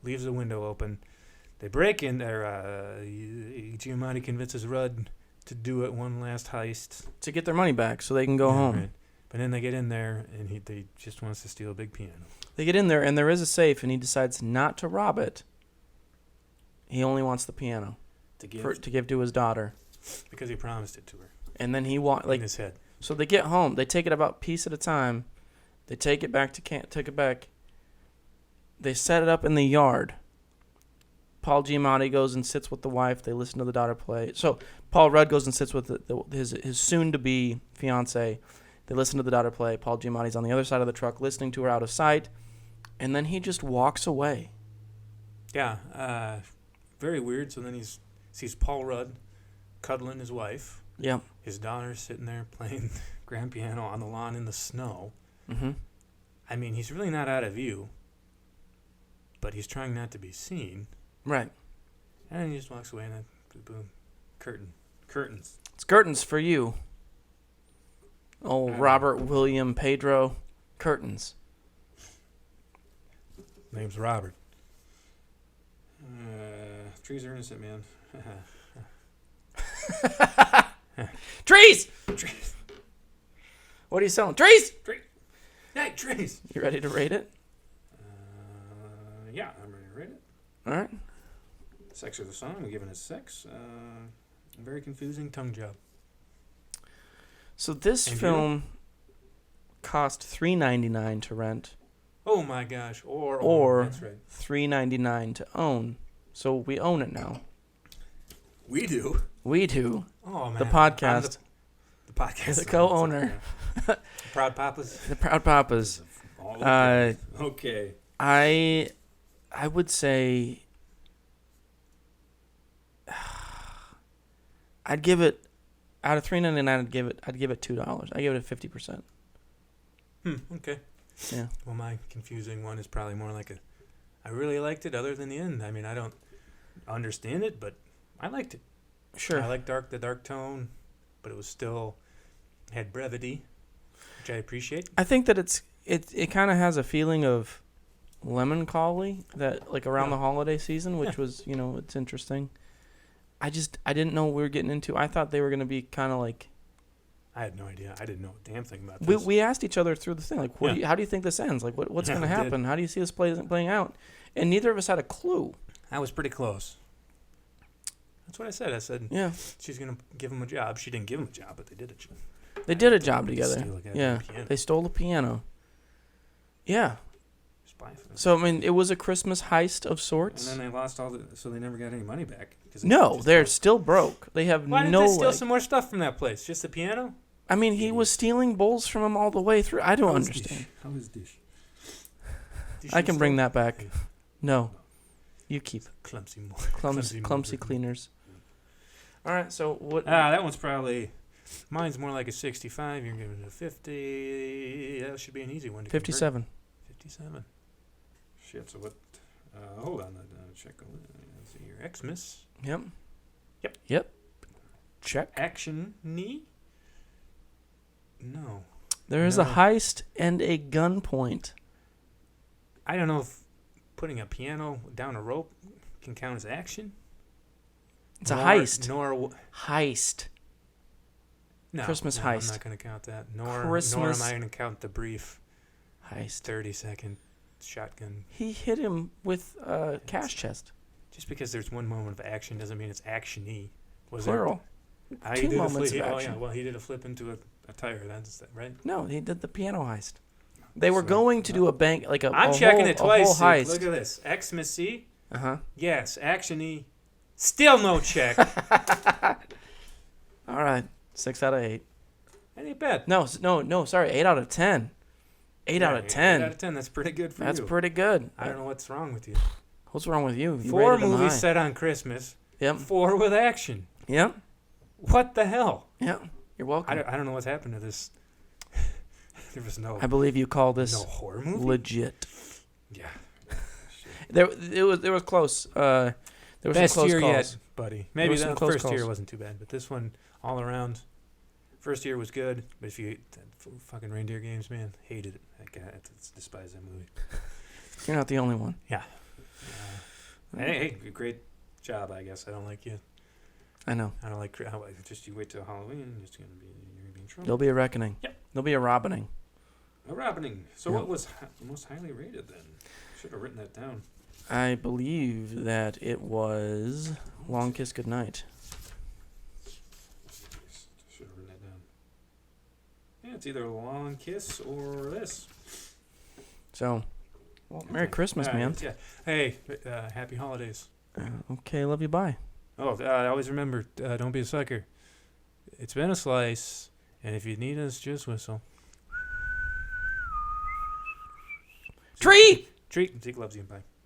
Speaker 3: Leaves the window open. They break in there. Giamatti convinces Rudd to do it one last heist
Speaker 2: to get their money back so they can go home.
Speaker 3: Right. But then they get in there and they just wants to steal a big piano.
Speaker 2: They get in there and there is a safe and he decides not to rob it. He only wants the piano to give to his daughter
Speaker 3: because he promised it to her.
Speaker 2: And then he in
Speaker 3: his head.
Speaker 2: So they get home. They take it about piece at a time. They take it back They set it up in the yard. Paul Giamatti goes and sits with the wife. They listen to the daughter play. So Paul Rudd goes and sits with his soon-to-be fiancée. They listen to the daughter play. Paul Giamatti's on the other side of the truck listening to her out of sight. And then he just walks away.
Speaker 3: Yeah. Very weird. So then he sees Paul Rudd cuddling his wife.
Speaker 2: Yeah.
Speaker 3: His daughter's sitting there playing grand piano on the lawn in the snow.
Speaker 2: Mm-hmm.
Speaker 3: I mean, he's really not out of view, but he's trying not to be seen.
Speaker 2: Right.
Speaker 3: And then he just walks away and then boom. Curtains.
Speaker 2: It's curtains for you. Oh, Robert, William, Pedro. Curtains.
Speaker 3: Name's Robert. Trees are innocent, man.
Speaker 2: Trees! What are you selling? Trees!
Speaker 3: Hey, trees!
Speaker 2: You ready to rate it?
Speaker 3: Yeah, I'm ready to rate it.
Speaker 2: All right.
Speaker 3: Sex of the song, I'm giving it 6. Very confusing tongue job.
Speaker 2: So this film cost $3.99 to rent.
Speaker 3: Oh my gosh! Or that's right.
Speaker 2: $3.99 to own. So we own it now.
Speaker 3: We do.
Speaker 2: Oh man! The podcast.
Speaker 3: The podcast.
Speaker 2: The co-owner.
Speaker 3: The Proud Papas.
Speaker 2: The Proud Papas.
Speaker 3: Okay.
Speaker 2: I would say I'd give it out of $3.99. I'd give it $2. I give it a 50%.
Speaker 3: Okay.
Speaker 2: Yeah.
Speaker 3: Well, my confusing one is probably more like I really liked it other than the end. I mean, I don't understand it, but I liked it.
Speaker 2: Sure.
Speaker 3: I like the dark tone, but it was still had brevity, which I appreciate.
Speaker 2: I think that it kind of has a feeling of Lemon-Collie that like around the holiday season, which was, it's interesting. I didn't know what we were getting into. I thought they were going to be kind of like.
Speaker 3: I had no idea. I didn't know a damn thing about this.
Speaker 2: We asked each other through the thing, like, how do you think this ends? Like, what's going to happen? How do you see this playing out? And neither of us had a clue.
Speaker 3: I was pretty close. That's what I said. I said, she's going to give him a job. She didn't give him a job, but they did a job.
Speaker 2: They did a job together. They stole the piano. Yeah. So, I mean, it was a Christmas heist of sorts.
Speaker 3: And then they lost so they never got any money back.
Speaker 2: They're still broke. They have
Speaker 3: Why didn't they steal some more stuff from that place? Just the piano?
Speaker 2: I mean, he was stealing bowls from him all the way through. I don't understand.
Speaker 3: How is dish?
Speaker 2: I can bring that back. No. You keep it.
Speaker 3: Clumsy
Speaker 2: cleaners. All right, so what?
Speaker 3: That one's probably... Mine's more like a 65. You're giving it a 50. That should be an easy one to
Speaker 2: 57.
Speaker 3: 57. Shit, so what... hold on. Check. Let's see here. Xmas.
Speaker 2: Yep. Check.
Speaker 3: Action knee? No.
Speaker 2: There is a heist and a gunpoint.
Speaker 3: I don't know if putting a piano down a rope can count as action.
Speaker 2: It's a heist.
Speaker 3: Heist. No,
Speaker 2: Christmas heist.
Speaker 3: I'm not going to count that. Nor am I going to count the brief
Speaker 2: heist.
Speaker 3: 30-second shotgun.
Speaker 2: He hit him with a cash chest.
Speaker 3: Just because there's one moment of action doesn't mean it's action-y.
Speaker 2: Plural. Two moments of action.
Speaker 3: Oh, yeah. Well, he did a flip into a tire. That's right?
Speaker 2: No, he did the piano heist. They were going to do a bank, like a
Speaker 3: I'm checking it twice.
Speaker 2: Whole heist.
Speaker 3: Look at this. Xmas-y.
Speaker 2: Uh-huh.
Speaker 3: Yes, action-y. Still no check.
Speaker 2: All right. 6 out of 8.
Speaker 3: That ain't bad.
Speaker 2: No, sorry. 8 out of 10. 8 out of 10.
Speaker 3: 8 out of 10. That's pretty good for you.
Speaker 2: That's pretty good.
Speaker 3: I don't know what's wrong with you.
Speaker 2: What's wrong with you?
Speaker 3: 4 movies set on Christmas.
Speaker 2: Yep.
Speaker 3: 4 with action.
Speaker 2: Yep.
Speaker 3: What the hell?
Speaker 2: Yep. You're welcome.
Speaker 3: I don't know what's happened to this. There was no...
Speaker 2: I believe you call this
Speaker 3: no horror movie?
Speaker 2: legit.
Speaker 3: Yeah.
Speaker 2: There was close. There was
Speaker 3: Best
Speaker 2: some close
Speaker 3: year
Speaker 2: calls.
Speaker 3: yet, buddy. Maybe
Speaker 2: was some
Speaker 3: the
Speaker 2: close
Speaker 3: first year
Speaker 2: calls.
Speaker 3: wasn't too bad, but this one all around. First year was good, but if you fucking reindeer games, man, hated it. I despise that movie.
Speaker 2: You're not the only one.
Speaker 3: Yeah. Hey, great job. I guess I don't like you.
Speaker 2: I know.
Speaker 3: I don't like how just you wait till Halloween. You're gonna be in trouble.
Speaker 2: There'll be a reckoning.
Speaker 3: Yep.
Speaker 2: There'll be a robbening.
Speaker 3: A robbening. So
Speaker 2: Yep.
Speaker 3: what was the most highly rated then? Should have written that down.
Speaker 2: I believe that it was Long Kiss Goodnight.
Speaker 3: Should have written that down. Yeah, it's either a Long Kiss or this.
Speaker 2: So, well, Merry Christmas, man.
Speaker 3: Yeah. Hey, happy holidays.
Speaker 2: Okay, love you. Bye.
Speaker 3: Oh, always remember, don't be a sucker. It's been a slice, and if you need us, just whistle.
Speaker 2: Tree!
Speaker 3: Treat. Zeke loves you. Bye.